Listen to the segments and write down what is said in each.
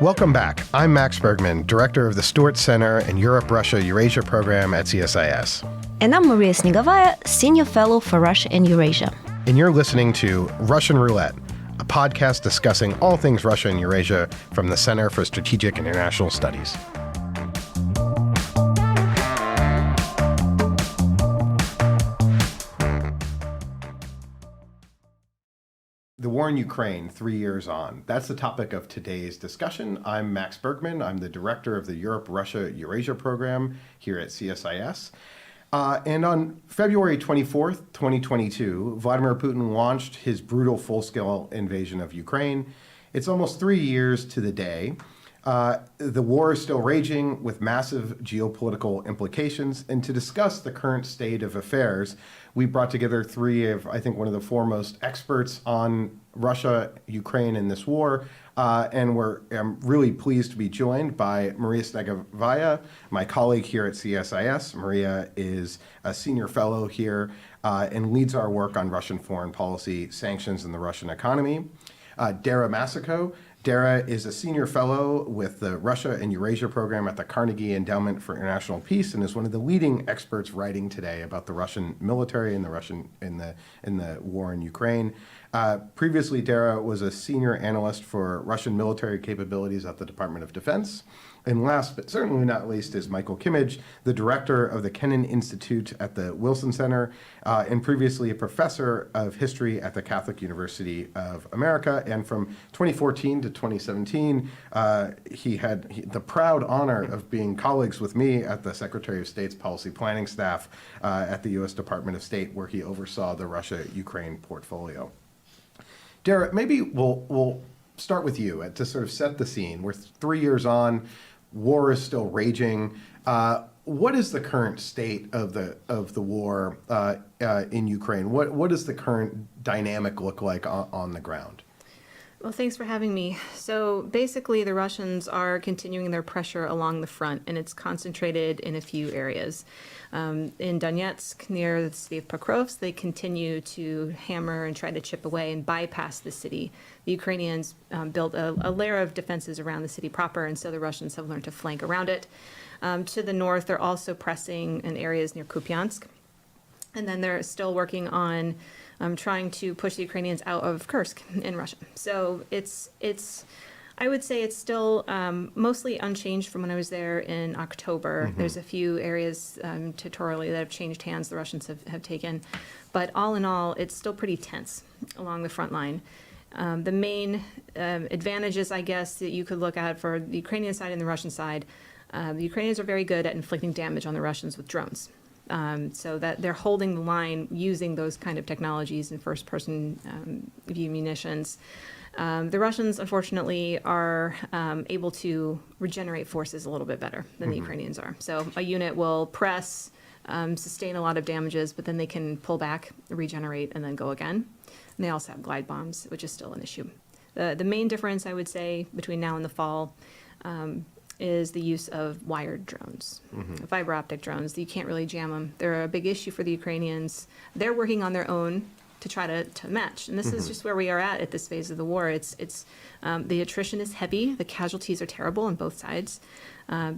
Welcome back. I'm Max Bergman, Director of the Stewart Center and Europe-Russia-Eurasia program at CSIS. And I'm Maria Snegovaya, Senior Fellow for Russia and Eurasia. And you're listening to Russian Roulette, a podcast discussing all things Russia and Eurasia from the Center for Strategic and International Studies. The war in Ukraine, 3 years on. That's the topic of today's discussion. I'm Max Bergman. I'm the director of the Europe-Russia-Eurasia program here at CSIS. And on February 24th, 2022, Vladimir Putin launched his brutal full-scale invasion of Ukraine. It's almost 3 years to the day. The war is still raging with massive geopolitical implications. And to discuss the current state of affairs, we brought together three of, I think, one of the foremost experts on Russia, Ukraine, and this war. And I'm really pleased to be joined by Maria Snegovaya, my colleague here at CSIS. Maria is a senior fellow here and leads our work on Russian foreign policy, sanctions, and the Russian economy. Dara Massicot. Dara is a senior fellow with the Russia and Eurasia program at the Carnegie Endowment for International Peace and is one of the leading experts writing today about the Russian military and the war in Ukraine. Previously, Dara was a senior analyst for Russian military capabilities at the Department of Defense. And last, but certainly not least, is Michael Kimmage, the director of the Kennan Institute at the Wilson Center, and previously a professor of history at the Catholic University of America. And from 2014 to 2017, he had the proud honor of being colleagues with me at the Secretary of State's policy planning staff at the U.S. Department of State, where he oversaw the Russia-Ukraine portfolio. Dara, maybe we'll start with you to sort of set the scene. We're 3 years on. War is still raging. What is the current state of the war in Ukraine? What does the current dynamic look like on the ground? Well, thanks for having me. So basically, the Russians are continuing their pressure along the front, and it's concentrated in a few areas. In Donetsk, near the city of Pokrovsk, they continue to hammer and try to chip away and bypass the city. The Ukrainians built a layer of defenses around the city proper, and so the Russians have learned to flank around it. To the north, they're also pressing in areas near Kupiansk. And then they're still working on trying to push the Ukrainians out of Kursk in Russia. So I would say it's still mostly unchanged from when I was there in October. Mm-hmm. There's a few areas territorially that have changed hands the Russians have taken. But all in all, it's still pretty tense along the front line. The main advantages, I guess, that you could look at for the Ukrainian side and the Russian side, the Ukrainians are very good at inflicting damage on the Russians with drones. So that they're holding the line using those kind of technologies and first-person view munitions. The Russians, unfortunately, are able to regenerate forces a little bit better than the Ukrainians are. So a unit will press, sustain a lot of damages, but then they can pull back, regenerate, and then go again. And they also have glide bombs, which is still an issue. The main difference, I would say, between now and the fall is the use of wired drones, fiber optic drones. You can't really jam them. They're a big issue for the Ukrainians. They're working on their own to try to match. And this is just where we are at this phase of the war. The attrition is heavy. The casualties are terrible on both sides.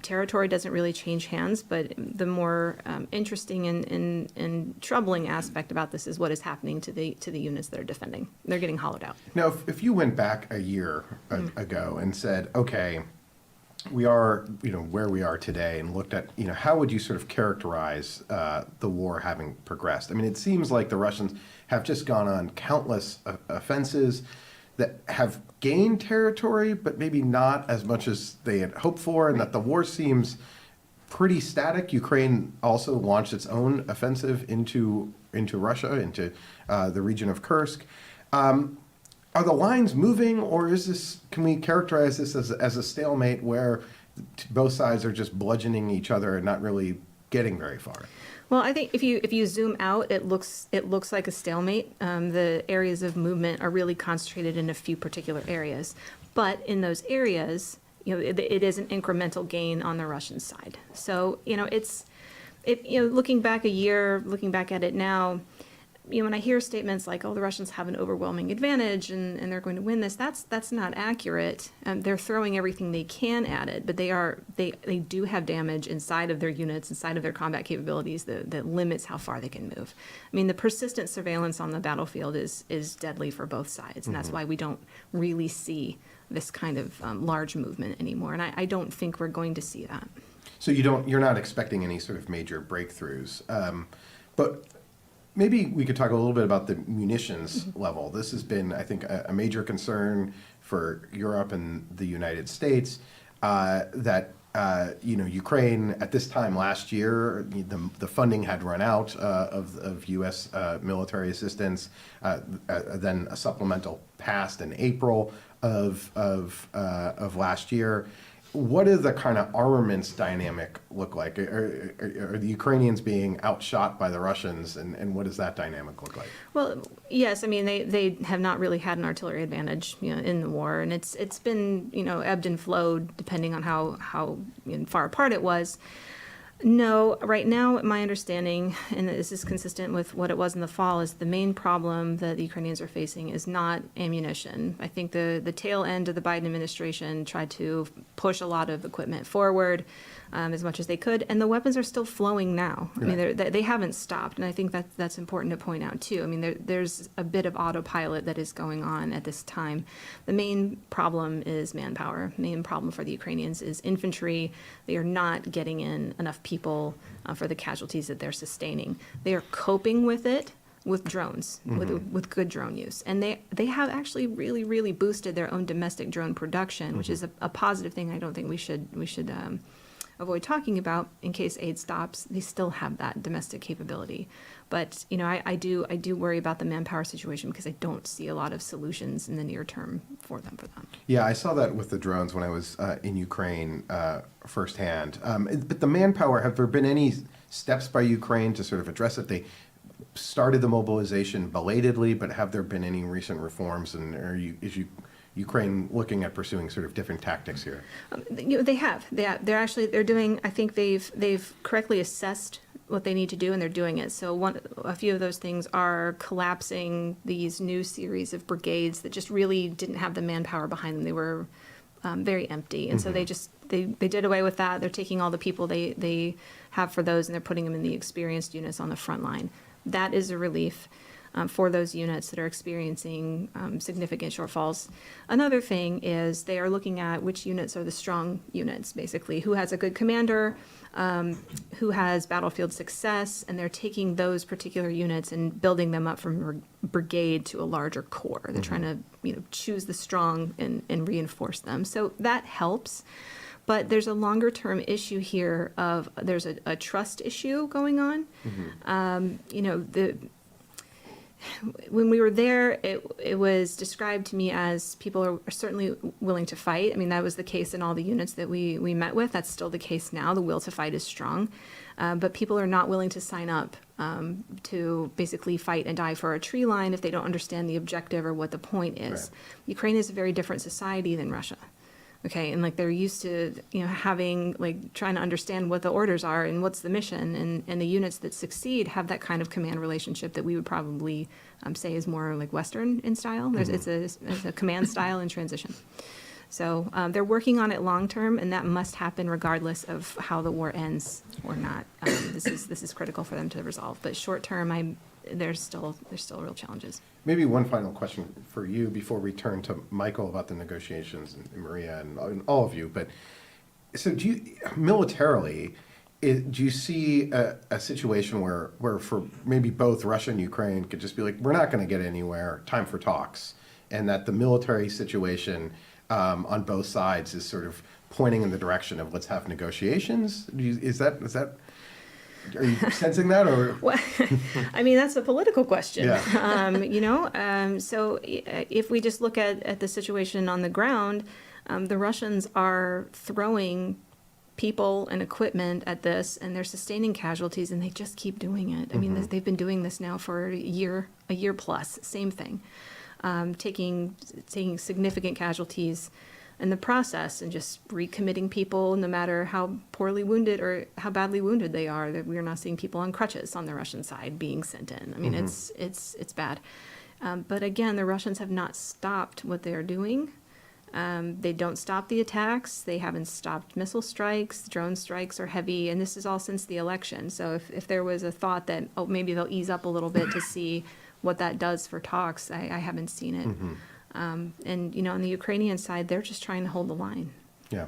Territory doesn't really change hands, but the more interesting and troubling aspect about this is what is happening to the units that are defending. They're getting hollowed out. Now, if you went back a year ago and said, okay, we are, where we are today, and looked at, how would you sort of characterize the war having progressed? I mean, it seems like the Russians have just gone on countless offenses that have gained territory, but maybe not as much as they had hoped for, and that the war seems pretty static. Ukraine also launched its own offensive into Russia, into the region of Kursk. Are the lines moving, or can we characterize this as a stalemate where both sides are just bludgeoning each other and not really getting very far? Well, I think if you zoom out, it looks like a stalemate. The areas of movement are really concentrated in a few particular areas, but in those areas, it is an incremental gain on the Russian side. So looking back a year, looking back at it now, when I hear statements like, "Oh, the Russians have an overwhelming advantage and they're going to win this," that's not accurate. They're throwing everything they can at it, but they do have damage inside of their units, inside of their combat capabilities that limits how far they can move. I mean, the persistent surveillance on the battlefield is deadly for both sides, and that's why we don't really see this kind of large movement anymore. And I don't think we're going to see that. So you're not expecting any sort of major breakthroughs, but maybe we could talk a little bit about the munitions level. This has been, I think, a major concern for Europe and the United States, that Ukraine at this time last year, the funding had run out of U.S. military assistance. Then a supplemental passed in April of last year. What does the kind of armaments dynamic look like? Are the Ukrainians being outshot by the Russians, and what does that dynamic look like? Well, yes, I mean they have not really had an artillery advantage, in the war, and it's been ebbed and flowed depending on how far apart it was. No, right now, my understanding, and this is consistent with what it was in the fall, is the main problem that the Ukrainians are facing is not ammunition. I think the tail end of the Biden administration tried to push a lot of equipment forward as much as they could, and the weapons are still flowing now. I mean, they haven't stopped, and I think that's important to point out, too. I mean, there's a bit of autopilot that is going on at this time. The main problem is manpower. The main problem for the Ukrainians is infantry. They are not getting in enough people for the casualties that they're sustaining. They are coping with it with drones, with good drone use. And they have actually really, really boosted their own domestic drone production, which is a positive thing I don't think we should avoid talking about. In case aid stops, they still have that domestic capability. But I do worry about the manpower situation because I don't see a lot of solutions in the near term for them. Yeah, I saw that with the drones when I was in Ukraine firsthand. But the manpower, have there been any steps by Ukraine to sort of address it? They started the mobilization belatedly, but have there been any recent reforms? And is Ukraine looking at pursuing sort of different tactics here? They have. They're doing. I think they've correctly assessed what they need to do, and they're doing it. So a few of those things are collapsing these new series of brigades that just really didn't have the manpower behind them. They were very empty, and so they did away with that. They're taking all the people they have for those, and they're putting them in the experienced units on the front line. That is a relief for those units that are experiencing significant shortfalls. Another thing is they are looking at which units are the strong units, basically, who has a good commander, who has battlefield success, and they're taking those particular units and building them up from brigade to a larger corps. They're trying to choose the strong and reinforce them. So that helps. But there's a longer term issue here of there's a trust issue going on. When we were there, it was described to me as people are certainly willing to fight. I mean, that was the case in all the units that we met with. That's still the case now. The will to fight is strong. But people are not willing to sign up to basically fight and die for a tree line if they don't understand the objective or what the point is. Right. Ukraine is a very different society than Russia. Okay, and they're used to having trying to understand what the orders are and what's the mission, and the units that succeed have that kind of command relationship that we would probably say is more Western in style. It's a command style in transition. So they're working on it long term, and that must happen regardless of how the war ends or not. This is critical for them to resolve. But short term, there's still real challenges. Maybe one final question for you before we turn to Michael about the negotiations and Maria and all of you. But so militarily, do you see a situation where for maybe both Russia and Ukraine could just be like, we're not going to get anywhere, time for talks, and that the military situation on both sides is sort of pointing in the direction of let's have negotiations? Is that are you sensing that, or? Well, I mean, that's a political question. Yeah. So if we just look at the situation on the ground, the Russians are throwing people and equipment at this, and they're sustaining casualties, and they just keep doing it. I mean, they've been doing this now for a year plus, same thing, taking significant casualties. in the process, and just recommitting people no matter how poorly wounded or how badly wounded they are. That we're not seeing people on crutches on the Russian side being sent in. I mean, it's bad. But again, the Russians have not stopped what they're doing. They don't stop the attacks. They haven't stopped missile strikes. Drone strikes are heavy, and this is all since the election. So if there was a thought that, oh, maybe they'll ease up a little bit to see what that does for talks, I haven't seen it. And, you know, on the Ukrainian side, they're just trying to hold the line. Yeah.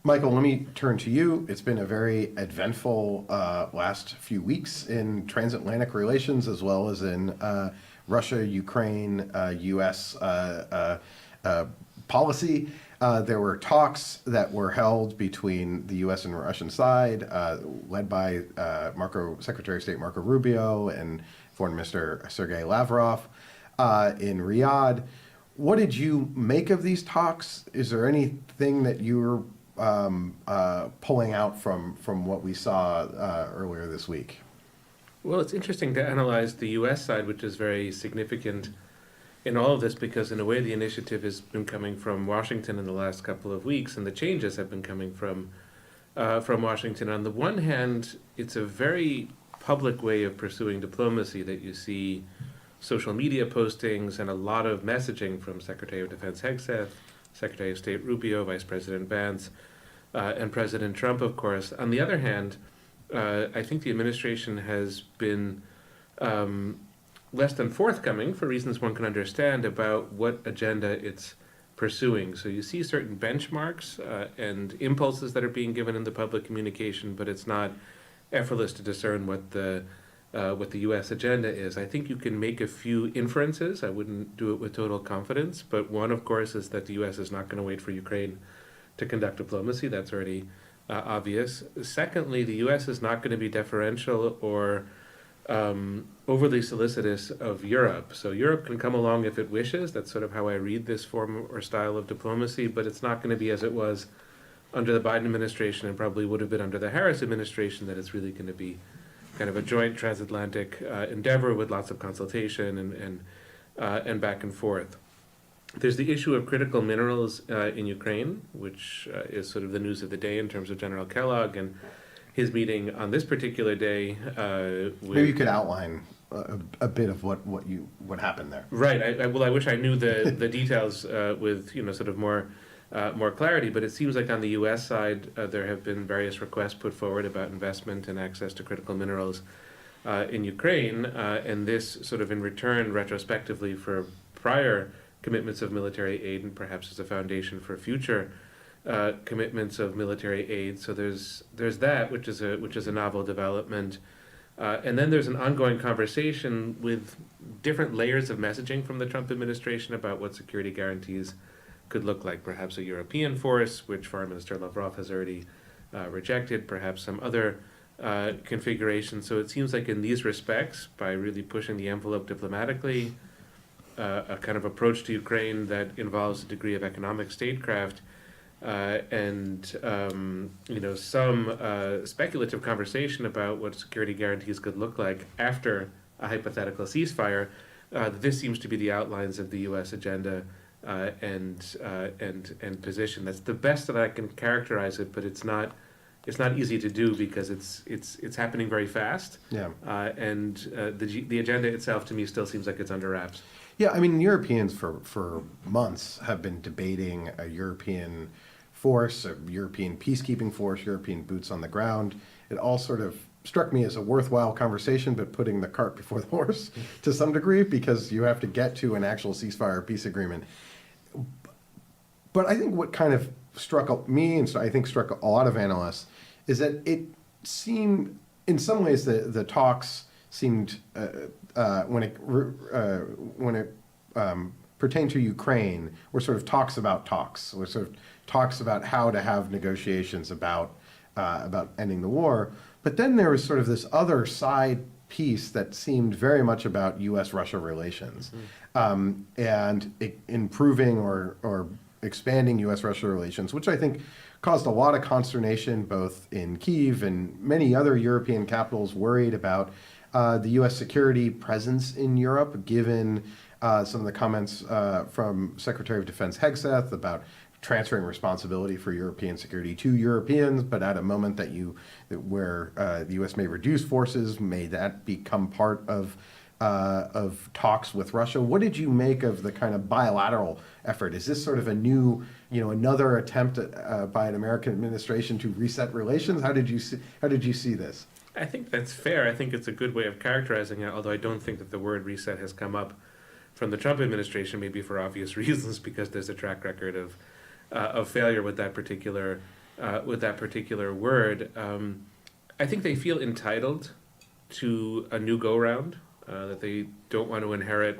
Michael, let me turn to you. It's been a very eventful last few weeks in transatlantic relations, as well as in Russia, Ukraine, U.S. Policy. There were talks that were held between the U.S. and Russian side, led by Secretary of State Marco Rubio and Foreign Minister Sergei Lavrov in Riyadh. What did you make of these talks? Is there anything that you were pulling out from what we saw earlier this week? Well, it's interesting to analyze the U.S. side, which is very significant in all of this, because in a way the initiative has been coming from Washington in the last couple of weeks, and the changes have been coming from Washington. On the one hand, it's a very public way of pursuing diplomacy that you see social media postings and a lot of messaging from Secretary of Defense Hegseth, Secretary of State Rubio, Vice President Vance, and President Trump, of course. On the other hand, I think the administration has been less than forthcoming, for reasons one can understand, about what agenda it's pursuing. So you see certain benchmarks and impulses that are being given in the public communication, but it's not effortless to discern what the U.S. agenda is. I think you can make a few inferences. I wouldn't do it with total confidence, but one, of course, is that the U.S. is not going to wait for Ukraine to conduct diplomacy. That's already obvious. Secondly, the U.S. is not going to be deferential or overly solicitous of Europe. So Europe can come along if it wishes. That's sort of how I read this form or style of diplomacy, but it's not going to be as it was under the Biden administration and probably would have been under the Harris administration, that it's really going to be kind of a joint transatlantic endeavor with lots of consultation and back and forth. There's the issue of critical minerals in Ukraine, which is sort of the news of the day in terms of General Kellogg and his meeting on this particular day. Maybe you could outline a bit of what happened there. Right. Well, I wish I knew the details with sort of more clarity. But it seems like on the U.S. side, there have been various requests put forward about investment and access to critical minerals in Ukraine, and this sort of in return, retrospectively, for prior commitments of military aid, and perhaps as a foundation for future commitments of military aid. So there's that, which is a novel development, and then there's an ongoing conversation with different layers of messaging from the Trump administration about what security guarantees could look like. Perhaps a European force, which Foreign Minister Lavrov has already rejected. Perhaps some other configuration. So it seems like in these respects, by really pushing the envelope diplomatically, a kind of approach to Ukraine that involves a degree of economic statecraft, and some speculative conversation about what security guarantees could look like after a hypothetical ceasefire. This seems to be the outlines of the U.S. agenda and position. That's the best that I can characterize it, but it's not easy to do because it's happening very fast. Yeah. And the agenda itself to me still seems like it's under wraps. Yeah, I mean, Europeans for months have been debating a European force, a European peacekeeping force, European boots on the ground. It all sort of struck me as a worthwhile conversation, but putting the cart before the horse to some degree, because you have to get to an actual ceasefire peace agreement. But I think what kind of struck me, and so I think struck a lot of analysts, is that it seemed, in some ways, the talks seemed, when it pertained to Ukraine, were sort of talks about talks, were sort of talks about how to have negotiations about ending the war. But then there was sort of this other side piece that seemed very much about U.S.-Russia relations, and improving or expanding U.S.-Russia relations, which I think caused a lot of consternation both in Kyiv and many other European capitals worried about the U.S. security presence in Europe, given some of the comments from Secretary of Defense Hegseth about transferring responsibility for European security to Europeans, but at a moment where the U.S. may reduce forces, may that become part of talks with Russia? What did you make of the kind of bilateral effort? Is this sort of a new, another attempt by an American administration to reset relations? How did you see this? I think that's fair. I think it's a good way of characterizing it, although I don't think that the word reset has come up from the Trump administration, maybe for obvious reasons, because there's a track record of failure with that particular word. I think they feel entitled to a new go-round, that they don't want to inherit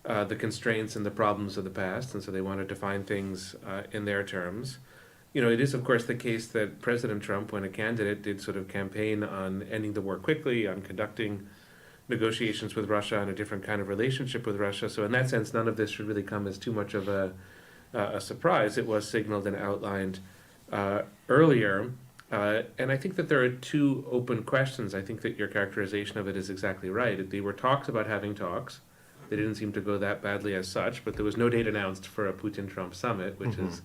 the constraints and the problems of the past, and so they want to define things in their terms. It is, of course, the case that President Trump, when a candidate, did sort of campaign on ending the war quickly, on conducting negotiations with Russia, on a different kind of relationship with Russia. So in that sense, none of this should really come as too much of a surprise. It was signaled and outlined earlier. And I think that there are two open questions. I think that your characterization of it is exactly right. There were talks about having talks. They didn't seem to go that badly as such, but there was no date announced for a Putin-Trump summit, which is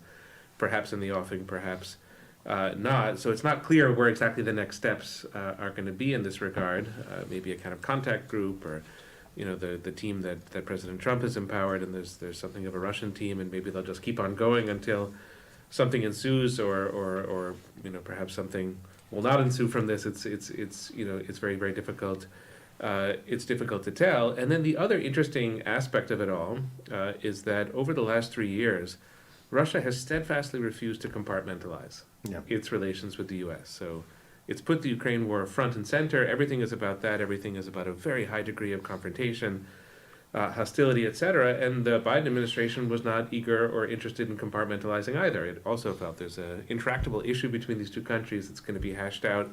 perhaps in the offing, perhaps not. So it's not clear where exactly the next steps are going to be in this regard. Maybe a kind of contact group, or the team that President Trump has empowered, and there's something of a Russian team, and maybe they'll just keep on going until something ensues, or perhaps something will not ensue from this. It's very, very difficult. It's difficult to tell. And then the other interesting aspect of it all is that over the last 3 years, Russia has steadfastly refused to compartmentalize its relations with the U.S. So it's put the Ukraine war front and center. Everything is about that. Everything is about a very high degree of confrontation, hostility, etc. And the Biden administration was not eager or interested in compartmentalizing either. It also felt there's an intractable issue between these two countries that's going to be hashed out.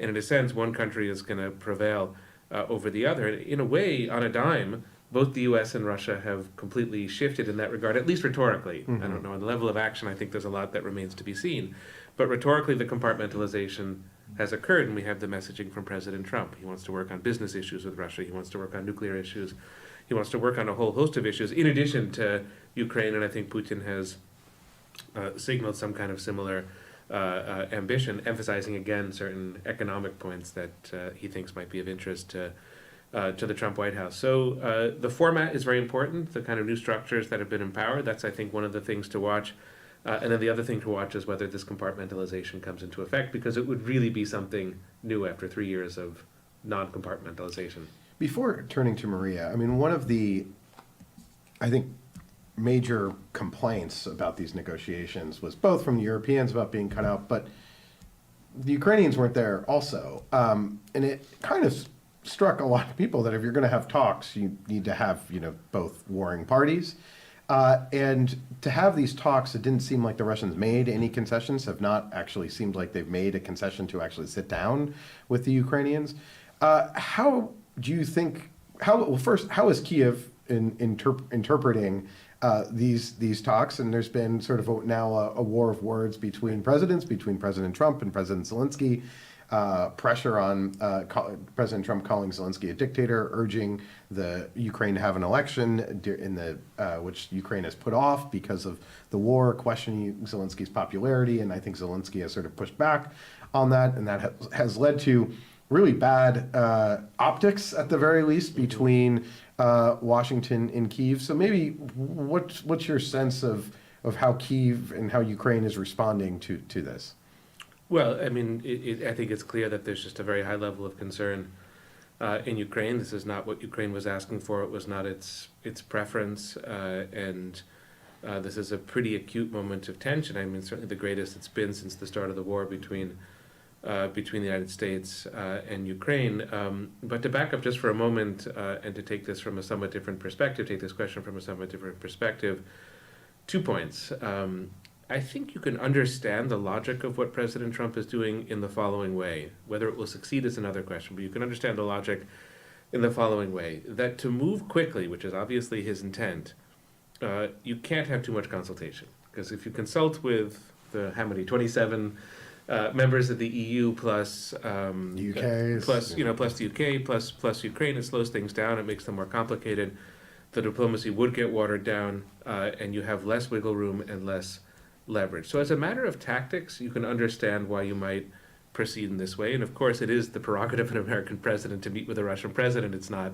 And in a sense, one country is going to prevail over the other. In a way, on a dime, both the U.S. and Russia have completely shifted in that regard, at least rhetorically. I don't know, on the level of action, I think there's a lot that remains to be seen. But rhetorically, the compartmentalization has occurred, and we have the messaging from President Trump. He wants to work on business issues with Russia. He wants to work on nuclear issues. He wants to work on a whole host of issues, in addition to Ukraine, and I think Putin has signaled some kind of similar ambition, emphasizing again certain economic points that he thinks might be of interest to the Trump White House. So the format is very important, the kind of new structures that have been empowered. That's, I think, one of the things to watch. And then the other thing to watch is whether this compartmentalization comes into effect, because it would really be something new after 3 years of non-compartmentalization. Before turning to Maria, I mean, one of the, I think, major complaints about these negotiations was both from the Europeans about being cut out, but the Ukrainians weren't there also. And it kind of struck a lot of people that if you're going to have talks, you need to have, both warring parties. And to have these talks, it didn't seem like the Russians made any concessions, have not actually seemed like they've made a concession to actually sit down with the Ukrainians. How do you think, first, how is Kiev interpreting these talks? And there's been sort of now a war of words between presidents, between President Trump and President Zelensky. Pressure on President Trump calling Zelensky a dictator, urging the Ukraine to have an election which Ukraine has put off because of the war, questioning Zelensky's popularity, and I think Zelensky has sort of pushed back on that, and that has led to really bad optics, at the very least, between Washington and Kyiv. So maybe what's your sense of how Kyiv and how Ukraine is responding to this? Well, I mean, I think it's clear that there's just a very high level of concern in Ukraine. This is not what Ukraine was asking for. It was not its preference, and this is a pretty acute moment of tension. I mean, certainly the greatest it's been since the start of the war between the United States and Ukraine. But to back up just for a moment and to take this from a somewhat different perspective, take this question from a somewhat different perspective, 2 points. I think you can understand the logic of what President Trump is doing in the following way. Whether it will succeed is another question, but you can understand the logic in the following way. That to move quickly, which is obviously his intent, you can't have too much consultation. Because if you consult with how many, 27 members of the EU plus UK, plus the UK plus Ukraine, it slows things down. It makes them more complicated. The diplomacy would get watered down, and you have less wiggle room and less leverage. So as a matter of tactics, you can understand why you might proceed in this way. And of course, it is the prerogative of an American president to meet with a Russian president. It's not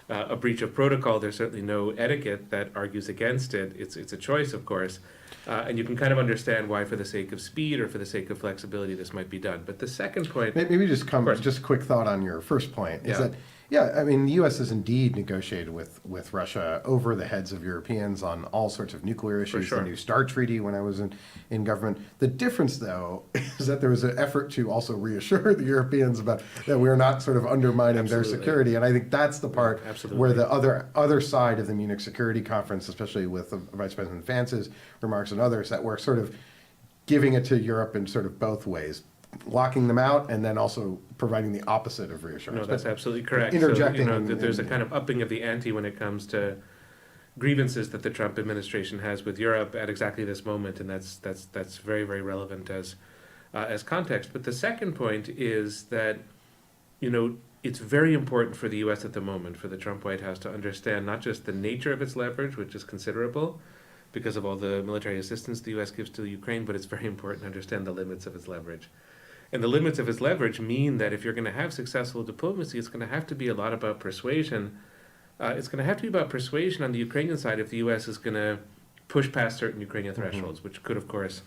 a breach of protocol. There's certainly no etiquette that argues against it. It's a choice, of course. And you can kind of understand why, for the sake of speed or for the sake of flexibility, this might be done. But the second point... Maybe just a quick thought on your first point, is that, I mean, the U.S. has indeed negotiated with Russia over the heads of Europeans on all sorts of nuclear issues, sure. the New START treaty when I was in government. The difference, though, is that there was an effort to also reassure the Europeans about that we're not sort of undermining their security. And I think that's the part where the other side of the Munich Security Conference, especially with Vice President Vance's remarks and others, that we're sort of giving it to Europe in sort of both ways, locking them out and then also providing the opposite of reassurance. No, that's absolutely correct. Interjecting. So, there's a kind of upping of the ante when it comes to grievances that the Trump administration has with Europe at exactly this moment, and that's very, very relevant as context. But the second point is that, it's very important for the U.S. at the moment, for the Trump White House, to understand not just the nature of its leverage, which is considerable because of all the military assistance the U.S. gives to Ukraine, but it's very important to understand the limits of its leverage. And the limits of its leverage mean that if you're going to have successful diplomacy, it's going to have to be a lot about persuasion. It's going to have to be about persuasion on the Ukrainian side if the U.S. is going to push past certain Ukrainian thresholds, which could, of course,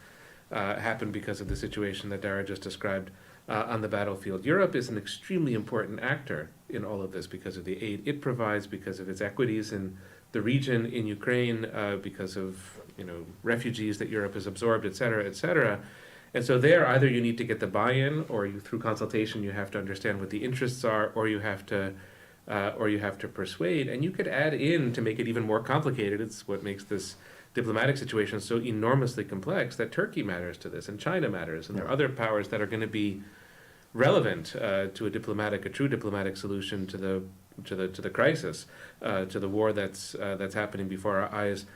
happen because of the situation that Dara just described on the battlefield. Europe is an extremely important actor in all of this because of the aid it provides, because of its equities in the region, in Ukraine, because of refugees that Europe has absorbed, et cetera, et cetera. And so there, either you need to get the buy-in, or through consultation, you have to understand what the interests are, or you have to persuade. And you could add in, to make it even more complicated, it's what makes this diplomatic situation so enormously complex, that Turkey matters to this, and China matters, and there are other powers that are going to be relevant to a true diplomatic solution to the crisis, to the war that's happening before our eyes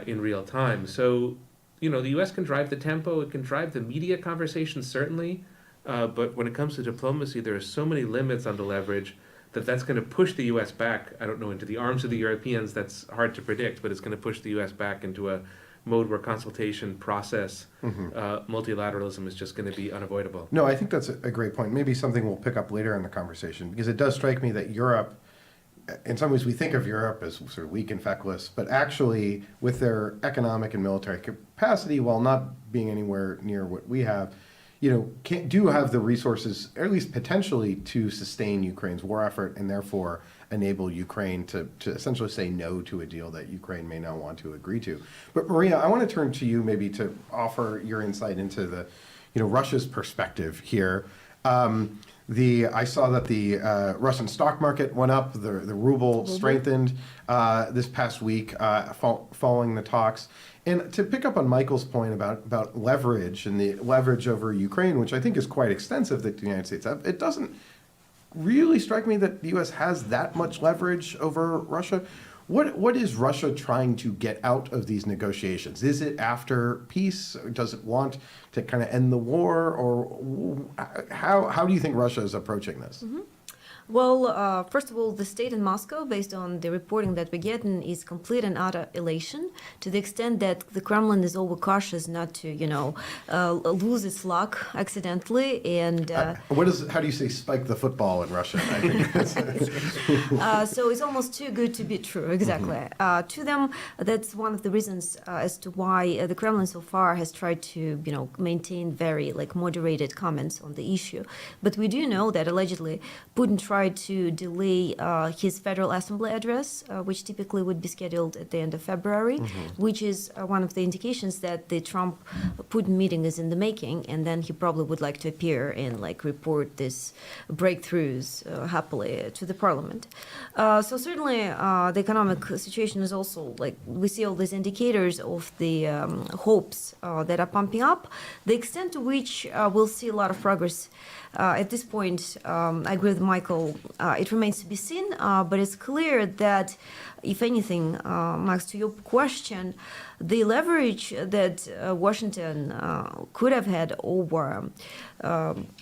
in real time. So, the U.S. can drive the tempo, it can drive the media conversation, certainly, but when it comes to diplomacy, there are so many limits on the leverage that's going to push the U.S. back, I don't know, into the arms of the Europeans. That's hard to predict, but it's going to push the U.S. back into a mode where consultation, process, multilateralism is just going to be unavoidable. No, I think that's a great point. Maybe something we'll pick up later in the conversation, because it does strike me that Europe, in some ways we think of Europe as sort of weak and feckless, but actually with their economic and military capacity, while not being anywhere near what we have, do have the resources, or at least potentially, to sustain Ukraine's war effort and therefore enable Ukraine to essentially say no to a deal that Ukraine may not want to agree to. But Maria, I want to turn to you maybe to offer your insight into the, Russia's perspective here. I saw that the Russian stock market went up, the ruble strengthened this past week following the talks. And to pick up on Michael's point about leverage and the leverage over Ukraine, which I think is quite extensive that the United States have, it doesn't really strike me that the U.S. has that much leverage over Russia. What is Russia trying to get out of these negotiations? Is it after peace? Or does it want to kind of end the war? Or how do you think Russia is approaching this? Mm-hmm. Well, first of all, the state in Moscow, based on the reporting that we're getting, is complete and utter elation, to the extent that the Kremlin is overcautious not to, lose its luck accidentally. And how do you say spike the football in Russia? I think so it's almost too good to be true. Exactly. Mm-hmm. To them, that's one of the reasons as to why the Kremlin so far has tried to, maintain very moderated comments on the issue. But we do know that allegedly Putin tried to delay his Federal Assembly address, which typically would be scheduled at the end of February, which is one of the indications that the Trump-Putin meeting is in the making, and then he probably would like to appear and report these breakthroughs happily to the parliament. So certainly the economic situation is also, we see all these indicators of the hopes that are pumping up. The extent to which we'll see a lot of progress at this point, I agree with Michael, it remains to be seen, but it's clear that, if anything, Max, to your question, the leverage that Washington could have had over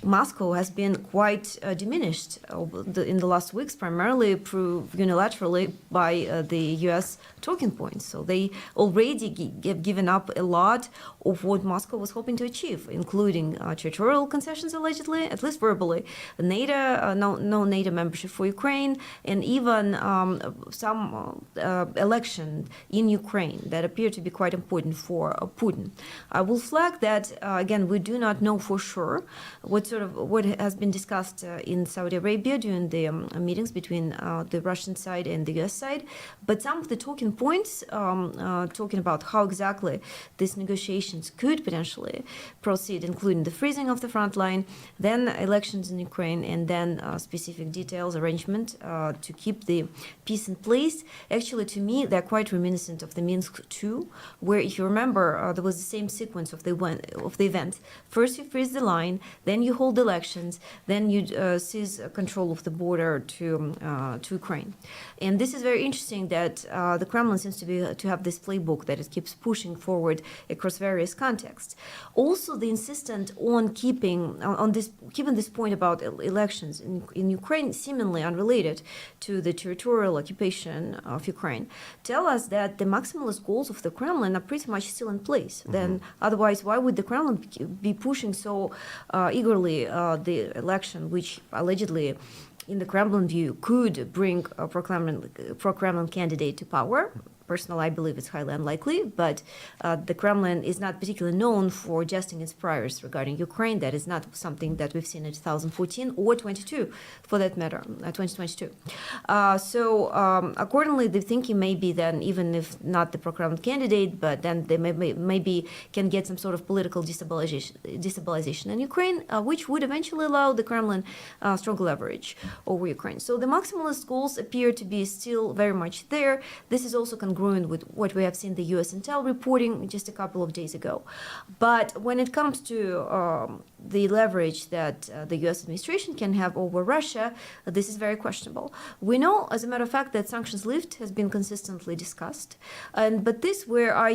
Moscow has been quite diminished in the last weeks, primarily proved unilaterally by the U.S. talking points. So they already have given up a lot of what Moscow was hoping to achieve, including territorial concessions, allegedly, at least verbally, NATO, no NATO membership for Ukraine, and even some election in Ukraine that appear to be quite important for Putin. I will flag that, again, we do not know for sure what has been discussed in Saudi Arabia during the meetings between the Russian side and the US side, but some of the talking points talking about how exactly these negotiations could potentially proceed, including the freezing of the front line, then elections in Ukraine, and then specific details, arrangement to keep the peace in place. Actually, to me, they're quite reminiscent of the Minsk II, where, if you remember, there was the same sequence of the event. First, you freeze the line, then you hold elections, then you seize control of the border to Ukraine. And this is very interesting that the Kremlin seems to have this playbook that it keeps pushing forward across various contexts. Also, the insistence on keeping this point about elections in Ukraine, seemingly unrelated to the territorial occupation of Ukraine, tell us that the maximalist goals of the Kremlin are pretty much still in place. Mm-hmm. Then, otherwise, why would the Kremlin be pushing so eagerly the election, which allegedly, in the Kremlin view, could bring a pro-Kremlin candidate to power? Personally, I believe it's highly unlikely, but the Kremlin is not particularly known for adjusting its priors regarding Ukraine. That is not something that we've seen in 2014 or 22, for that matter, 2022. Accordingly, the thinking may be then, even if not the pro-Kremlin candidate, but then they maybe can get some sort of political destabilization in Ukraine, which would eventually allow the Kremlin strong leverage over Ukraine. So the maximalist goals appear to be still very much there. This is also congruent with what we have seen the U.S. Intel reporting just a couple of days ago. But when it comes to the leverage that the U.S. administration can have over Russia, this is very questionable. We know, as a matter of fact, that sanctions lift has been consistently discussed. But this where I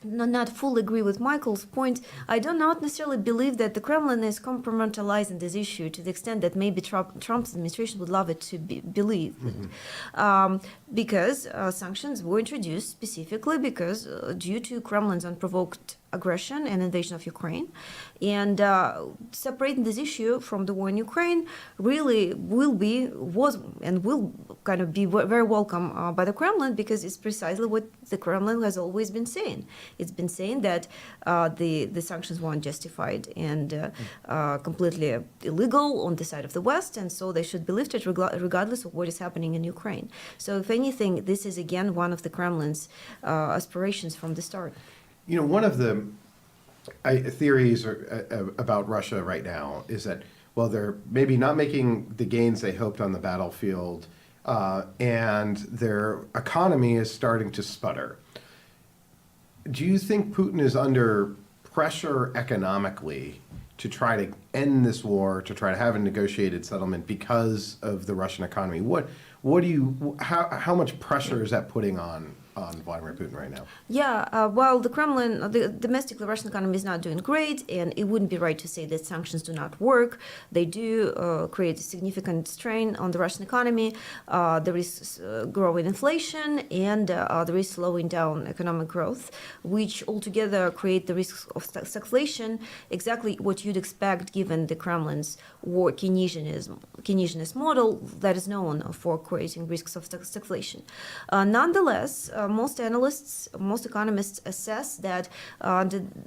not fully agree with Michael's point. I do not necessarily believe that the Kremlin is compartmentalizing this issue to the extent that maybe Trump's administration would love it to believe. Mm-hmm. Because sanctions were introduced specifically because due to Kremlin's unprovoked aggression and invasion of Ukraine. And separating this issue from the war in Ukraine really will kind of be very welcome by the Kremlin, because it's precisely what the Kremlin has always been saying. It's been saying that the sanctions weren't justified and completely illegal on the side of the West, and so they should be lifted regardless of what is happening in Ukraine. So if anything, this is again one of the Kremlin's aspirations from the start. You know, one of the theories about Russia right now is that, well, they're maybe not making the gains they hoped on the battlefield, and their economy is starting to sputter. Do you think Putin is under pressure economically to try to end this war, to try to have a negotiated settlement because of the Russian economy? How much pressure is that putting on Vladimir Putin right now? Yeah, well, domestically, Russian economy is not doing great, and it wouldn't be right to say that sanctions do not work. They do create a significant strain on the Russian economy. There is growing inflation, and there is slowing down economic growth, which altogether create the risk of stagflation, exactly what you'd expect given the Kremlin's war Keynesianist model that is known for creating risks of stagflation. Nonetheless, most analysts, most economists assess that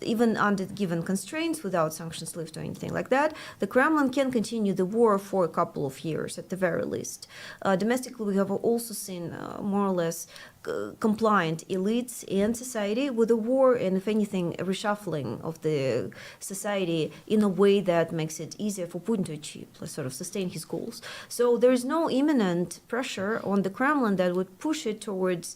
even under given constraints, without sanctions lift or anything like that, the Kremlin can continue the war for a couple of years at the very least. Domestically, we have also seen more or less compliant elites and society with the war, and if anything, a reshuffling of the society in a way that makes it easier for Putin to achieve, sort of sustain his goals. So there is no imminent pressure on the Kremlin that would push it towards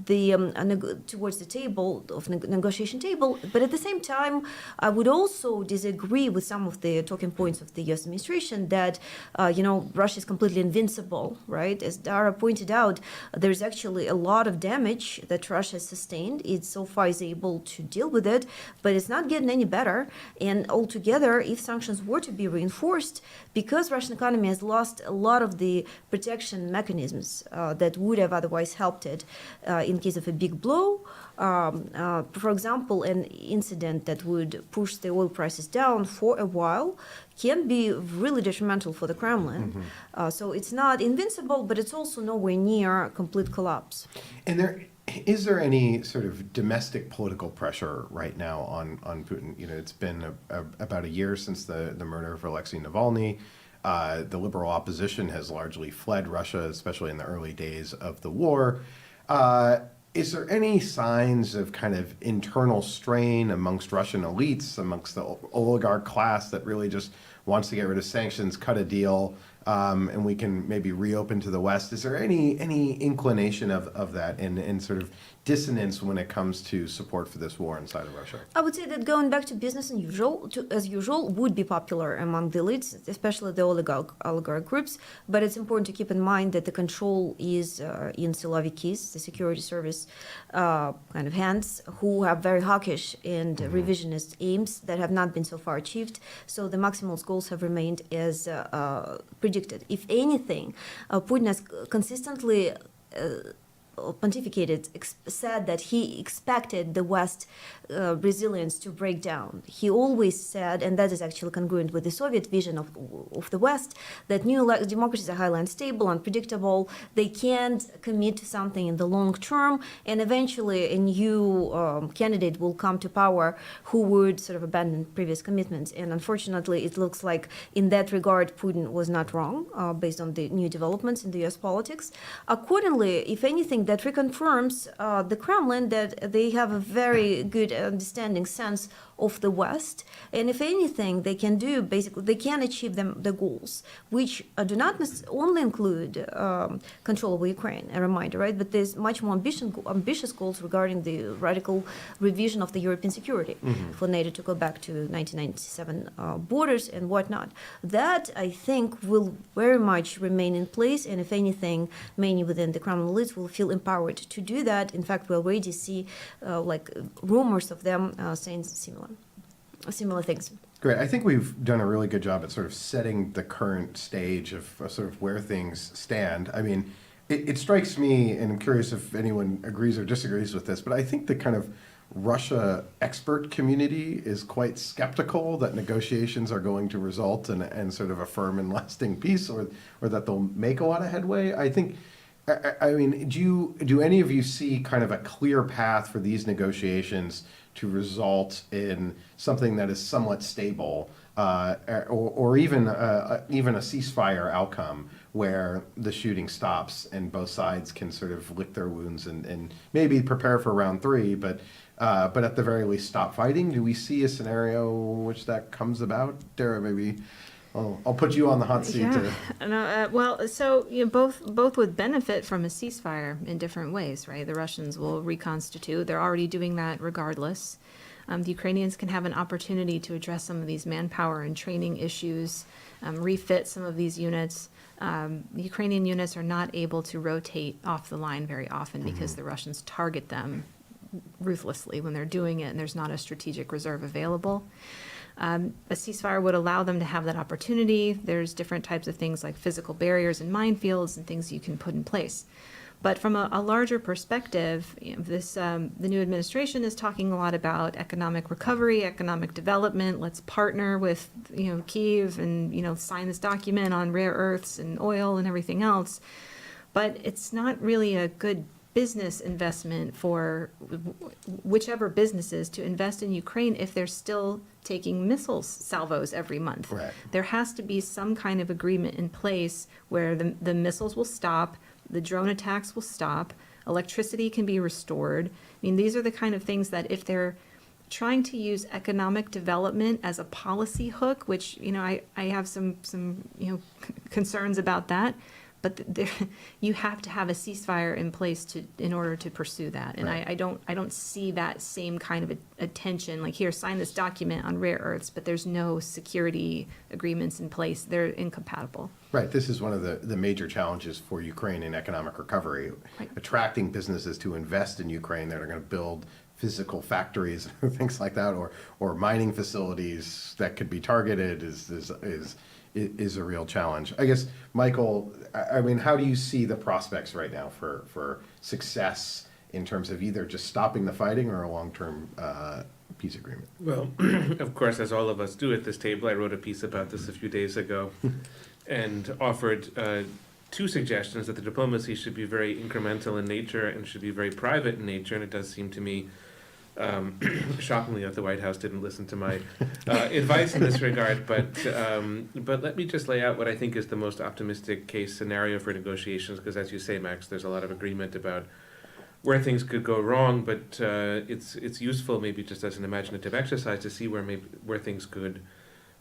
towards the table of negotiation table. But at the same time, I would also disagree with some of the talking points of the U.S. administration that Russia is completely invincible, right? As Dara pointed out, there's actually a lot of damage that Russia has sustained. It so far is able to deal with it, but it's not getting any better. And altogether, if sanctions were to be reinforced, because Russian economy has lost a lot of the protection mechanisms that would have otherwise helped it in case of a big blow. For example, an incident that would push the oil prices down for a while can be really detrimental for the Kremlin. So it's not invincible, but it's also nowhere near complete collapse. And is there any sort of domestic political pressure right now on Putin? It's been about a year since the murder of Alexei Navalny. The liberal opposition has largely fled Russia, especially in the early days of the war. Is there any signs of kind of internal strain amongst Russian elites, amongst the oligarch class that really just wants to get rid of sanctions, cut a deal, and we can maybe reopen to the West? Is there any inclination of that and sort of dissonance when it comes to support for this war inside of Russia? I would say that going back to business as usual would be popular among the elites, especially the oligarch groups. But it's important to keep in mind that the control is in Silovikis, the security service kind of hands, who have very hawkish and revisionist aims that have not been so far achieved. So the maximal goals have remained as predicted. If anything, Putin has consistently pontificated, said that he expected the West resilience to break down. He always said, and that is actually congruent with the Soviet vision of the West, that new democracies are highly unstable, unpredictable, they can't commit to something in the long term, and eventually a new candidate will come to power who would sort of abandon previous commitments. And unfortunately, it looks like in that regard, Putin was not wrong, based on the new developments in the US politics. Accordingly, if anything, that reconfirms the Kremlin that they have a very good understanding sense of the West, and if anything they can do, basically they can achieve the goals, which do not only include control over Ukraine, a reminder, right? But there's much more ambitious goals regarding the radical revision of the European security for NATO to go back to 1997 borders and whatnot. That, I think, will very much remain in place, and if anything, many within the Kremlin elites will feel empowered to do that. In fact, we already see rumors of them saying similar things. Great. I think we've done a really good job at sort of setting the current stage of sort of where things stand. I mean, it strikes me, and I'm curious if anyone agrees or disagrees with this, but I think the kind of Russia expert community is quite skeptical that negotiations are going to result in sort of a firm and lasting peace, or that they'll make a lot of headway. I mean, do any of you see kind of a clear path for these negotiations to result in something that is somewhat stable, or even a ceasefire outcome where the shooting stops and both sides can sort of lick their wounds and maybe prepare for round three, but at the very least stop fighting? Do we see a scenario in which that comes about? Dara, maybe I'll put you on the hot seat. Well, so both would benefit from a ceasefire in different ways, right? The Russians will reconstitute; they're already doing that regardless. The Ukrainians can have an opportunity to address some of these manpower and training issues, refit some of these units. The Ukrainian units are not able to rotate off the line very often because the Russians target them ruthlessly when they're doing it, and there's not a strategic reserve available. A ceasefire would allow them to have that opportunity. There's different types of things like physical barriers and minefields and things you can put in place. But from a larger perspective, the new administration is talking a lot about economic recovery, economic development. Let's partner with Kyiv and sign this document on rare earths and oil and everything else. But it's not really a good business investment for whichever businesses to invest in Ukraine if they're still taking missile salvos every month. Right. There has to be some kind of agreement in place where the missiles will stop, the drone attacks will stop, electricity can be restored. I mean, these are the kind of things that if they're trying to use economic development as a policy hook, which I have some concerns about that. but you have to have a ceasefire in place in order to pursue that. And Right. I don't see that same kind of attention, like here, sign this document on rare earths, but there's no security agreements in place. They're incompatible. Right. This is one of the major challenges for Ukraine in economic recovery, Right. attracting businesses to invest in Ukraine that are going to build physical factories, things like that, or mining facilities that could be targeted is a real challenge. I guess, Michael, I mean, how do you see the prospects right now for success in terms of either just stopping the fighting or a long-term peace agreement? Well, of course, as all of us do at this table, I wrote a piece about this a few days ago and offered two suggestions that the diplomacy should be very incremental in nature and should be very private in nature. And it does seem to me, shockingly, that the White House didn't listen to my advice in this regard. But let me just lay out what I think is the most optimistic case scenario for negotiations, because as you say, Max, there's a lot of agreement about where things could go wrong, but it's useful maybe just as an imaginative exercise to see where things could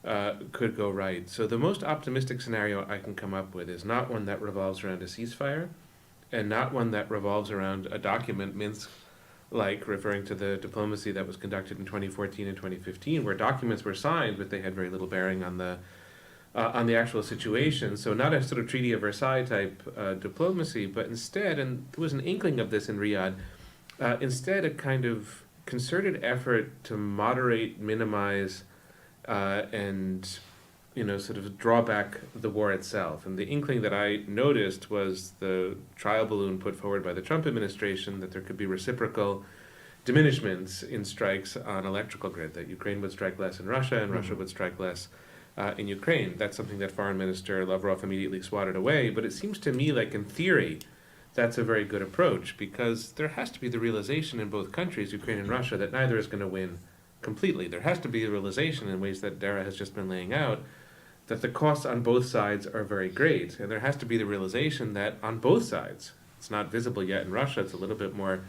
go right. So the most optimistic scenario I can come up with is not one that revolves around a ceasefire, and not one that revolves around a document, Minsk-like, referring to the diplomacy that was conducted in 2014 and 2015, where documents were signed, but they had very little bearing on the actual situation. So not a sort of Treaty of Versailles type diplomacy, but instead, and there was an inkling of this in Riyadh, instead a kind of concerted effort to moderate, minimize, and sort of draw back the war itself. And the inkling that I noticed was the trial balloon put forward by the Trump administration that there could be reciprocal diminishments in strikes on electrical grid, that Ukraine would strike less in Russia and Russia would strike less in Ukraine. That's something that Foreign Minister Lavrov immediately swatted away. But it seems to me like in theory, that's a very good approach, because there has to be the realization in both countries, Ukraine and Russia, that neither is going to win completely. There has to be a realization, in ways that Dara has just been laying out, that the costs on both sides are very great. And there has to be the realization that on both sides, it's not visible yet in Russia, it's a little bit more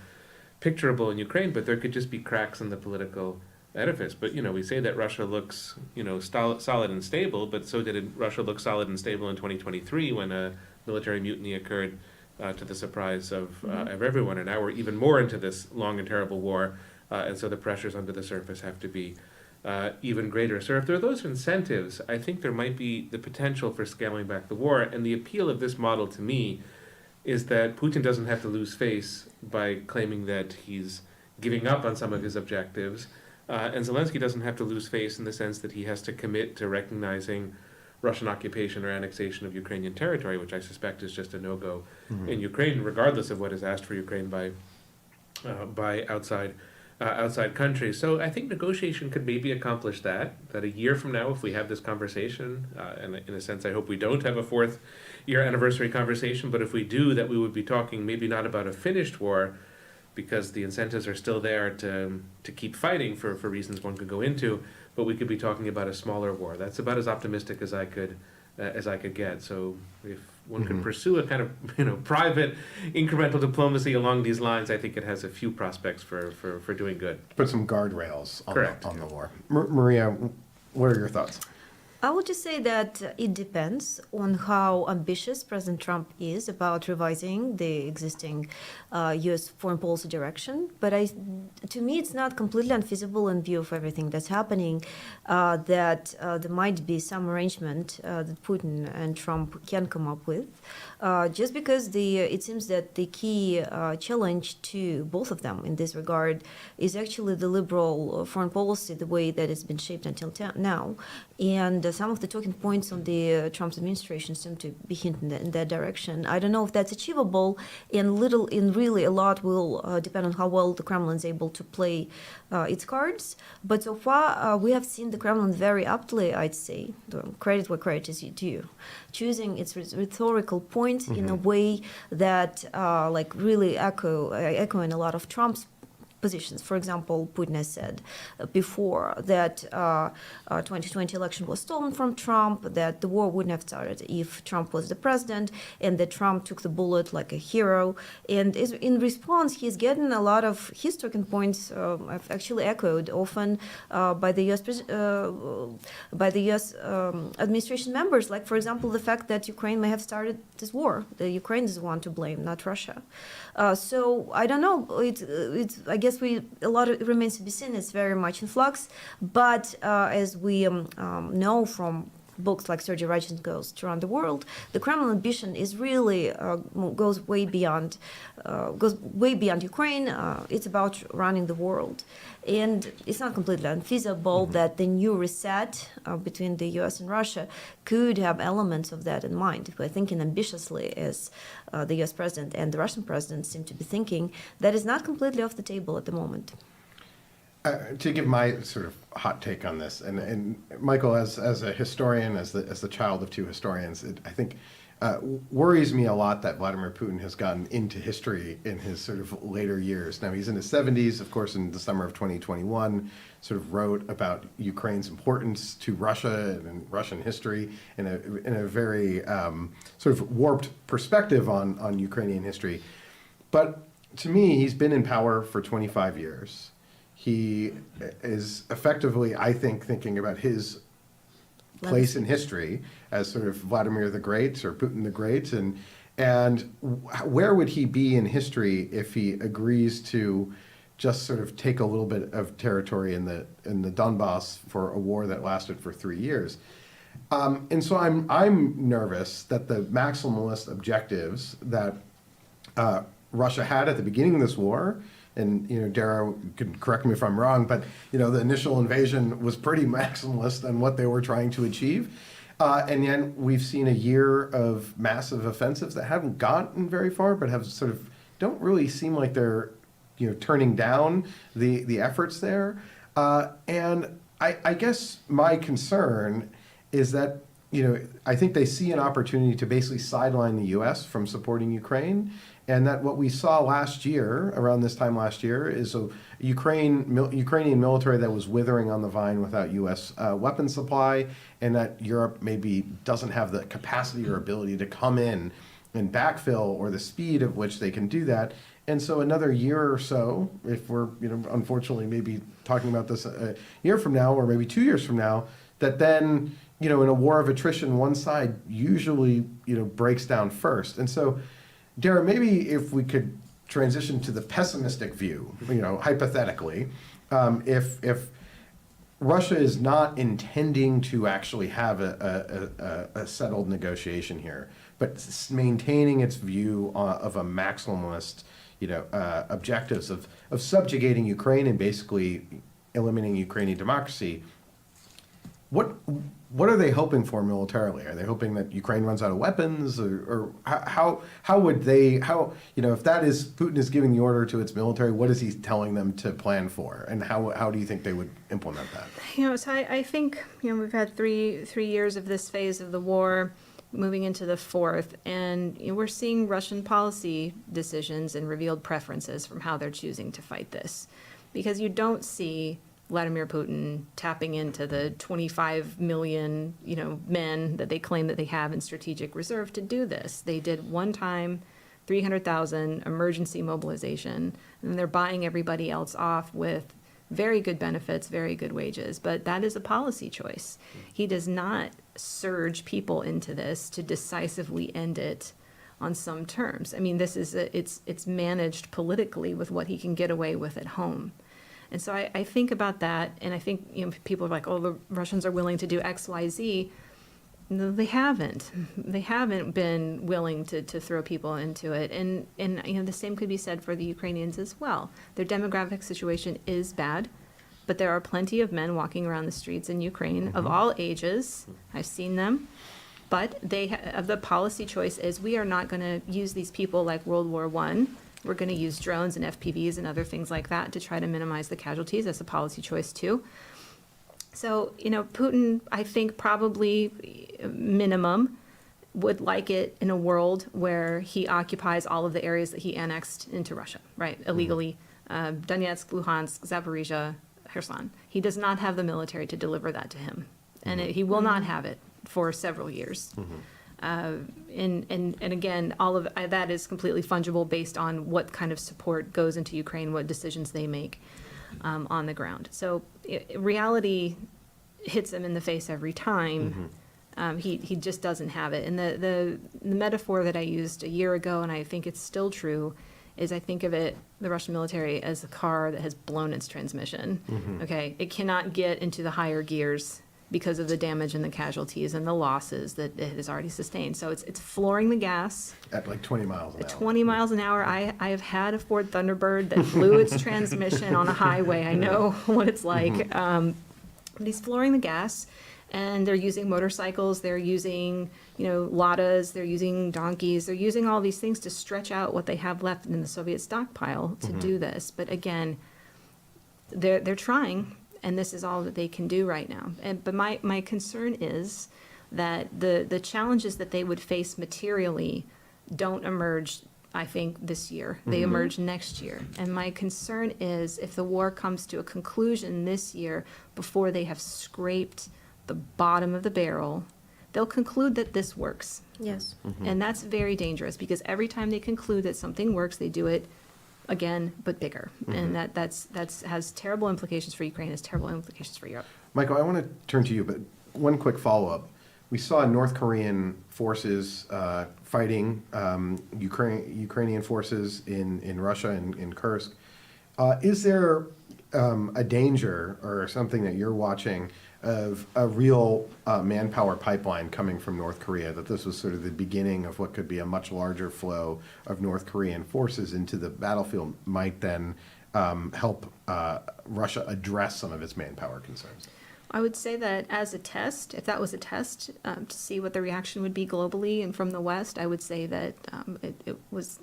picturable in Ukraine, but there could just be cracks in the political edifice. But, we say that Russia looks, solid and stable, but so did Russia look solid and stable in 2023 when a military mutiny occurred to the surprise of everyone. And now we're even more into this long and terrible war, and so the pressures under the surface have to be even greater. So if there are those incentives, I think there might be the potential for scaling back the war. And the appeal of this model to me is that Putin doesn't have to lose face by claiming that he's giving up on some of his objectives. And Zelensky doesn't have to lose face in the sense that he has to commit to recognizing Russian occupation or annexation of Ukrainian territory, which I suspect is just a no-go in Ukraine, regardless of what is asked for Ukraine by outside countries. So I think negotiation could maybe accomplish that a year from now, if we have this conversation, and in a sense I hope we don't have a 4th year anniversary conversation, but if we do, that we would be talking maybe not about a finished war, because the incentives are still there to keep fighting for reasons one could go into, but we could be talking about a smaller war. That's about as optimistic as I could get. So if one could pursue a kind of private incremental diplomacy along these lines, I think it has a few prospects for doing good. Put some guardrails on the war. Maria, what are your thoughts? I would just say that it depends on how ambitious President Trump is about revising the existing U.S. foreign policy direction. But to me, it's not completely unfeasible in view of everything that's happening that there might be some arrangement that Putin and Trump can come up with. Just because it seems that the key challenge to both of them in this regard is actually the liberal foreign policy, the way that it's been shaped until now. And some of the talking points on the Trump's administration seem to be hinting in that direction. I don't know if that's achievable, and really a lot will depend on how well the Kremlin is able to play its cards. But so far, we have seen the Kremlin very aptly, I'd say, credit where credit is due, choosing its rhetorical points in a way that really echoing a lot of Trump's positions. For example, Putin has said before that 2020 election was stolen from Trump, that the war wouldn't have started if Trump was the president, and that Trump took the bullet like a hero. And in response, he's getting a lot of his talking points I've actually echoed often by the U.S. Administration members, like, for example, the fact that Ukraine may have started this war. The Ukraine is the one to blame, not Russia. So I don't know. I guess a lot of it remains to be seen. It's very much in flux. But as we know from books like Sergei Radchenko's Around the World, the Kremlin ambition is really goes way beyond Ukraine. It's about running the world, and it's not completely unfeasible that the new reset between the U.S. and Russia could have elements of that in mind. If we're thinking ambitiously, as the U.S. president and the Russian president seem to be thinking, that is not completely off the table at the moment. To give my sort of hot take on this, and Michael, as a historian, as the child of two historians, it, I think worries me a lot that Vladimir Putin has gotten into history in his sort of later years. Now he's in his 70s, of course. In the summer of 2021, sort of wrote about Ukraine's importance to Russia and Russian history in a very sort of warped perspective on Ukrainian history. But to me, he's been in power for 25 years. He is effectively, I think, thinking about his place in history as sort of Vladimir the Great or Putin the Great, and where would he be in history if he agrees to just sort of take a little bit of territory in the Donbass for a war that lasted for 3 years? And so I'm nervous that the maximalist objectives that Russia had at the beginning of this war. And, Dara could correct me if I'm wrong, but, the initial invasion was pretty maximalist on what they were trying to achieve. And yet we've seen a year of massive offensives that haven't gotten very far, but have sort of don't really seem like they're, turning down the efforts there. And I guess my concern is that, I think they see an opportunity to basically sideline the U.S. from supporting Ukraine. And that what we saw last year, around this time last year, is a Ukrainian military that was withering on the vine without U.S. weapons supply, and that Europe maybe doesn't have the capacity or ability to come in and backfill, or the speed at which they can do that. And so another year or so, if we're unfortunately maybe talking about this a year from now, or maybe 2 years from now, that then in a war of attrition, one side usually breaks down first. And so, Dara, maybe if we could transition to the pessimistic view, hypothetically, if Russia is not intending to actually have a settled negotiation here, but maintaining its view of a maximalist, objectives of subjugating Ukraine and basically eliminating Ukrainian democracy, what are they hoping for militarily? Are they hoping that Ukraine runs out of weapons, or how would they, if that is, Putin is giving the order to its military, what is he telling them to plan for, and how do you think they would implement that? So I think we've had three years of this phase of the war, moving into the fourth, and we're seeing Russian policy decisions and revealed preferences from how they're choosing to fight this, because you don't see Vladimir Putin tapping into the 25 million, men that they claim that they have in strategic reserve to do this. They did one time 300,000 emergency mobilization, and they're buying everybody else off with very good benefits, very good wages. But that is a policy choice. He does not surge people into this to decisively end it on some terms. I mean, this is it's managed politically with what he can get away with at home. And so I think about that, and I think people are like, oh, the Russians are willing to do X, Y, Z. No, they haven't. They haven't been willing to throw people into it. And the same could be said for the Ukrainians as well. Their demographic situation is bad, but there are plenty of men walking around the streets in Ukraine of all ages. I've seen them. But the policy choice is, we are not going to use these people like World War I. We're going to use drones and FPVs and other things like that to try to minimize the casualties. That's a policy choice too. So, Putin, I think probably minimum would like it in a world where he occupies all of the areas that he annexed into Russia, right, illegally. Donetsk, Luhansk, Zaporizhia, Kherson. He does not have the military to deliver that to him. And he will not have it for several years. And again, all of that is completely fungible based on what kind of support goes into Ukraine, what decisions they make on the ground. So reality hits him in the face every time. He just doesn't have it. And the metaphor that I used a year ago, and I think it's still true, is I think of it, the Russian military, as a car that has blown its transmission. Okay, it cannot get into the higher gears because of the damage and the casualties and the losses that it has already sustained. So it's flooring the gas. At like 20 miles an At hour. 20 miles an hour. I have had a Ford Thunderbird that blew its transmission on a highway. I know what it's like. But he's flooring the gas, and they're using motorcycles, they're using, Ladas, they're using donkeys, they're using all these things to stretch out what they have left in the Soviet stockpile to do this. But again, they're trying, and this is all that they can do right now. But my concern is that the challenges that they would face materially don't emerge, I think, this year. They emerge next year. And my concern is if the war comes to a conclusion this year before they have scraped the bottom of the barrel, they'll conclude that this works. Yes. And that's very dangerous, because every time they conclude that something works, they do it again, but bigger. And that's has terrible implications for Ukraine, has terrible implications for Europe. Michael, I want to turn to you, but one quick follow-up. We saw North Korean forces fighting Ukrainian forces in Russia, in Kursk. Is there a danger or something that you're watching of a real manpower pipeline coming from North Korea, that this was sort of the beginning of what could be a much larger flow of North Korean forces into the battlefield, might then help Russia address some of its manpower concerns? I would say that as a test, if that was a test to see what the reaction would be globally and from the West, I would say that it was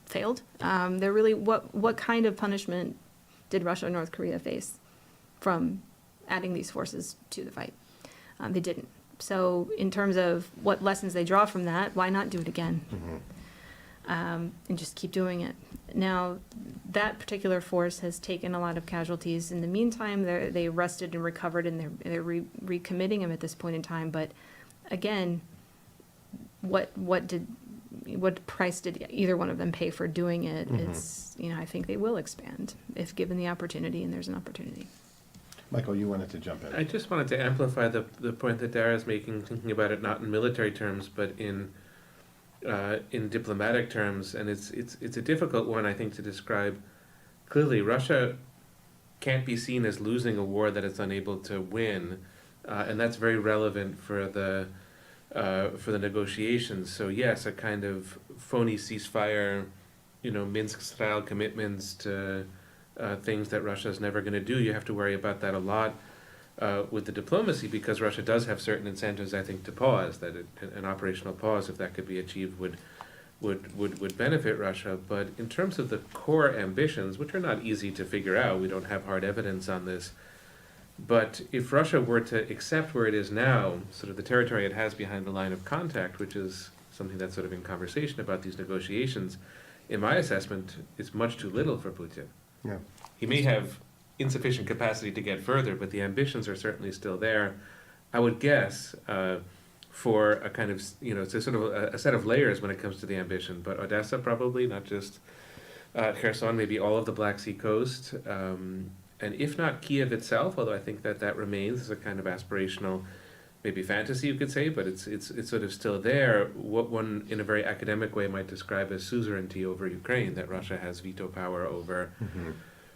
failed. They're really, what kind of punishment did Russia and North Korea face from adding these forces to the fight? They didn't. So in terms of what lessons they draw from that, why not do it again? And just keep doing it. Now, that particular force has taken a lot of casualties. In the meantime, they rested and recovered, and they're recommitting them at this point in time. But again, what price did either one of them pay for doing it? It's, I think they will expand if given the opportunity, and there's an opportunity. Michael, you wanted to jump in. I just wanted to amplify the point that Dara is making, thinking about it not in military terms, but in diplomatic terms, and it's a difficult one, I think, to describe. Clearly, Russia can't be seen as losing a war that it's unable to win, and that's very relevant for the negotiations. So yes, a kind of phony ceasefire, Minsk-style commitments to things that Russia's never going to do. You have to worry about that a lot with the diplomacy, because Russia does have certain incentives, I think, to pause. That an operational pause, if that could be achieved, would benefit Russia. But in terms of the core ambitions, which are not easy to figure out, we don't have hard evidence on this. But if Russia were to accept where it is now, sort of the territory it has behind the line of contact, which is something that's sort of in conversation about these negotiations, in my assessment, it's much too little for Putin. Yeah. He may have insufficient capacity to get further, but the ambitions are certainly still there. I would guess for a kind of, it's a sort of a set of layers when it comes to the ambition, but Odessa probably, not just Kherson, maybe all of the Black Sea coast, and if not Kiev itself, although I think that remains as a kind of aspirational, maybe fantasy you could say, but it's sort of still there. What one, in a very academic way, might describe as suzerainty over Ukraine, that Russia has veto power over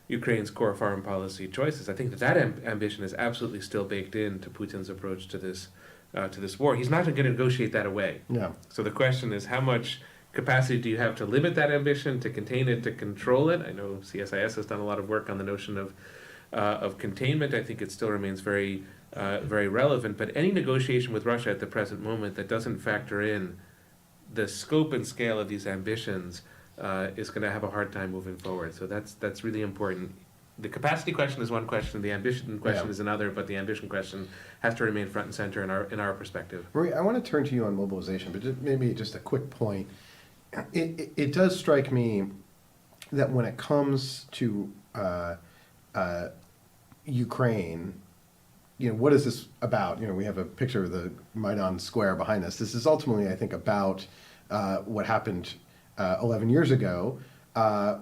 Ukraine's core foreign policy choices. I think that ambition is absolutely still baked into Putin's approach to this war. He's not going to negotiate that away. Yeah. So the question is, how much capacity do you have to limit that ambition, to contain it, to control it? I know CSIS has done a lot of work on the notion of containment. I think it still remains very relevant. But any negotiation with Russia at the present moment that doesn't factor in the scope and scale of these ambitions is going to have a hard time moving forward. So that's really important. the capacity question is one question, the ambition question Yeah. is another, but the ambition question has to remain front and center in our perspective. Marie, I want to turn to you on mobilization, but maybe just a quick point. It does strike me that when it comes to Ukraine, what is this about? We have a picture of the Maidan Square behind us. This is ultimately, I think, about what happened 11 years ago,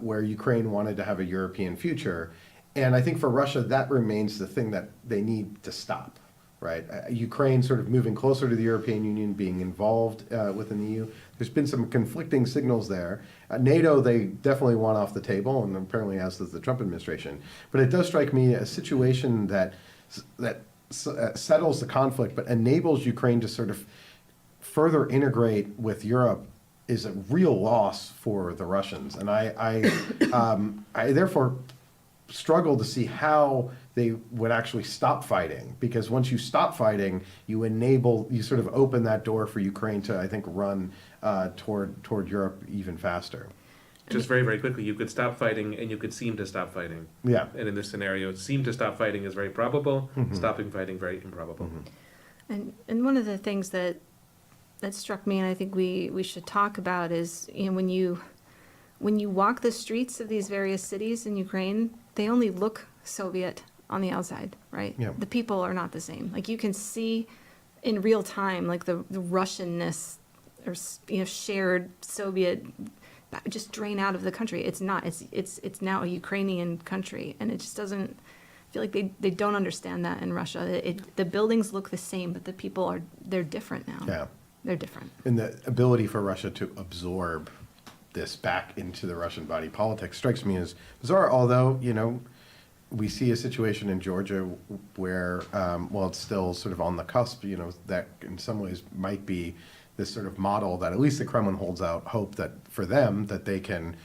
where Ukraine wanted to have a European future. And I think for Russia, that remains the thing that they need to stop, right? Ukraine sort of moving closer to the European Union, being involved within the EU. There's been some conflicting signals there. NATO, they definitely want off the table, and apparently as does the Trump administration. But it does strike me a situation that settles the conflict, but enables Ukraine to sort of further integrate with Europe is a real loss for the Russians. And I therefore struggle to see how they would actually stop fighting, because once you stop fighting, you sort of open that door for Ukraine to, I think, run toward Europe even faster. Just very, very quickly, you could stop fighting and you could seem to stop fighting. Yeah. And in this scenario, seem to stop fighting is very probable, stopping fighting very improbable. And one of the things that struck me, and I think we should talk about, is when you walk the streets of these various cities in Ukraine, they only look Soviet on the outside, right? Yeah. The people are not the same. Like, you can see in real time, like the Russianness or shared Soviet just drain out of the country. It's not. It's now a Ukrainian country, and it just doesn't. I feel like they don't understand that in Russia. The buildings look the same, but the people they're different now. Yeah. They're different. And the ability for Russia to absorb this back into the Russian body politic strikes me as bizarre, although, we see a situation in Georgia where, while it's still sort of on the cusp, that in some ways might be this sort of model that at least the Kremlin holds out hope that for them, that they can,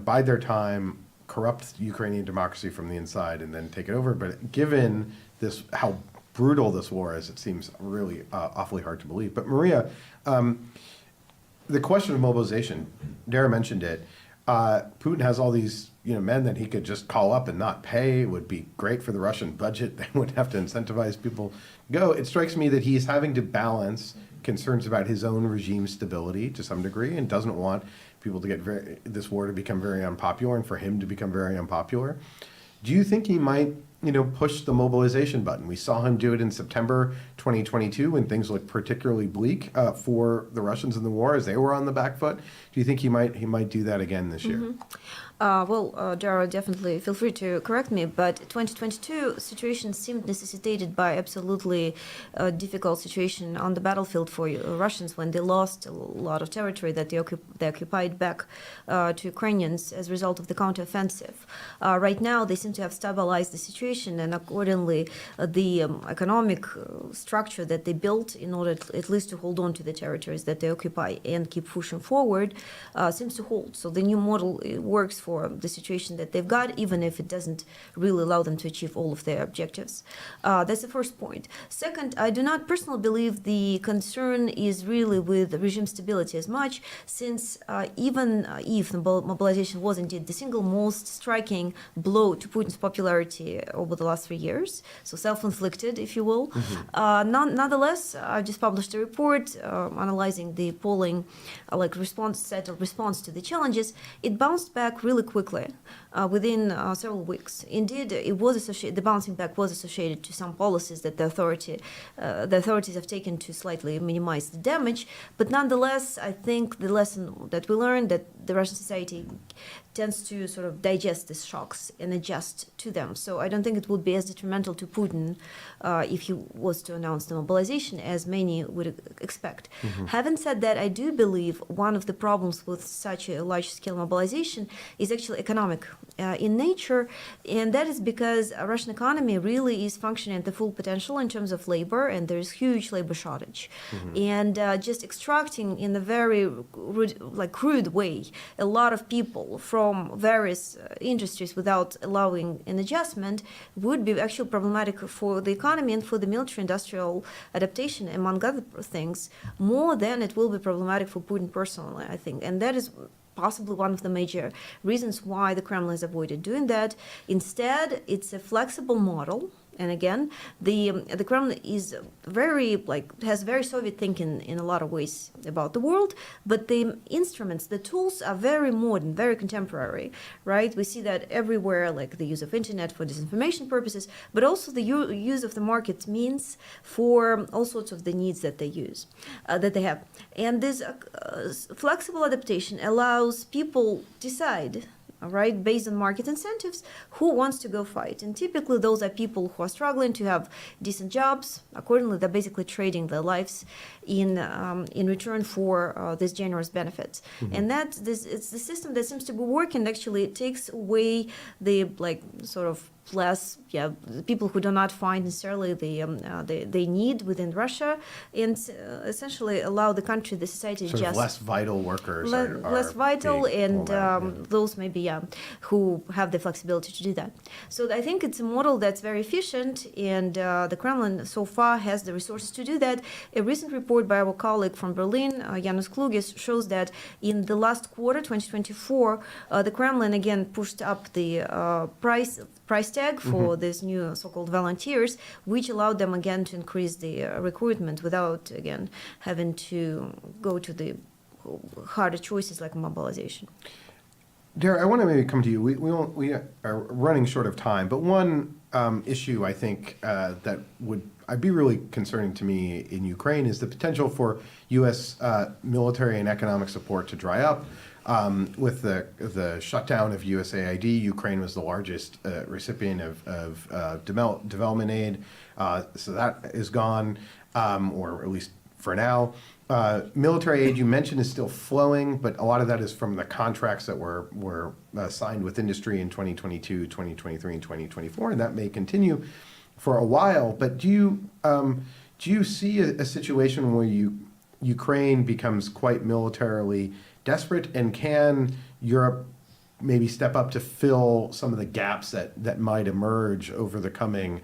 bide their time, corrupt Ukrainian democracy from the inside and then take it over. But given this, how brutal this war is, it seems really awfully hard to believe. But Maria, the question of mobilization, Dara mentioned it. Putin has all these men that he could just call up and not pay. It would be great for the Russian budget. They wouldn't have to incentivize people to go. It strikes me that he's having to balance concerns about his own regime stability to some degree, and doesn't want people to get this war to become very unpopular, and for him to become very unpopular. Do you think he might push the mobilization button? We saw him do it in September 2022 when things looked particularly bleak for the Russians in the war, as they were on the back foot. Do you think he might do that again this year? Dara, definitely feel free to correct me, but 2022 situation seemed necessitated by absolutely difficult situation on the battlefield for Russians when they lost a lot of territory that they occupied back to Ukrainians as a result of the counteroffensive. Right now, they seem to have stabilized the situation, and accordingly, the economic structure that they built in order at least to hold on to the territories that they occupy and keep pushing forward seems to hold. So the new model works for the situation that they've got, even if it doesn't really allow them to achieve all of their objectives. That's the first point. Second, I do not personally believe the concern is really with regime stability as much, since even if the mobilization was indeed the single most striking blow to Putin's popularity over the last 3 years, so self-inflicted, if you will, nonetheless, I just published a report analyzing the polling response to the challenges. It bounced back really quickly within several weeks. Indeed, the bouncing back was associated to some policies that the authorities have taken to slightly minimize the damage. But nonetheless, I think the lesson that we learned, that the Russian society tends to sort of digest these shocks and adjust to them. So I don't think it would be as detrimental to Putin if he was to announce the mobilization as many would expect. Having said that, I do believe one of the problems with such a large-scale mobilization is actually economic in nature, and that is because a Russian economy really is functioning at the full potential in terms of labor, and there is huge labor shortage. And just extracting in a very crude way a lot of people from various industries without allowing an adjustment would be actually problematic for the economy and for the military-industrial adaptation, among other things, more than it will be problematic for Putin personally, I think. And that is possibly one of the major reasons why the Kremlin has avoided doing that. Instead, it's a flexible model. And again, the Kremlin is has very Soviet thinking in a lot of ways about the world, but the instruments, the tools are very modern, very contemporary, right? We see that everywhere, like the use of internet for disinformation purposes, but also the use of the market means for all sorts of the needs that they have. And this flexible adaptation allows people decide, all right, based on market incentives, who wants to go fight. And typically those are people who are struggling to have decent jobs. Accordingly, they're basically trading their lives in return for these generous benefits. And it's the system that seems to be working. Actually, it takes away the sort of the people who do not find necessarily the need within Russia, and essentially allow the country, the society, Sort just of less vital workers are less vital, being and pulled out, those maybe who have the flexibility to do that. So I think it's a model that's very efficient, and the Kremlin so far has the resources to do that. A recent report by our colleague from Berlin, Janusz Klugis, shows that in the last quarter, 2024, the Kremlin again pushed up the price tag for these new so-called volunteers, which allowed them again to increase the recruitment without again having to go to the harder choices like mobilization. Dara, I want to maybe come to you. We are running short of time, but one issue I think that I'd be really concerning to me in Ukraine is the potential for U.S. Military and economic support to dry up. With the shutdown of USAID, Ukraine was the largest recipient of development aid, so that is gone, or at least for now. Military aid, you mentioned, is still flowing, but a lot of that is from the contracts that were signed with industry in 2022, 2023, and 2024, and that may continue for a while. But do you see a situation where Ukraine becomes quite militarily desperate, and can Europe maybe step up to fill some of the gaps that might emerge over the coming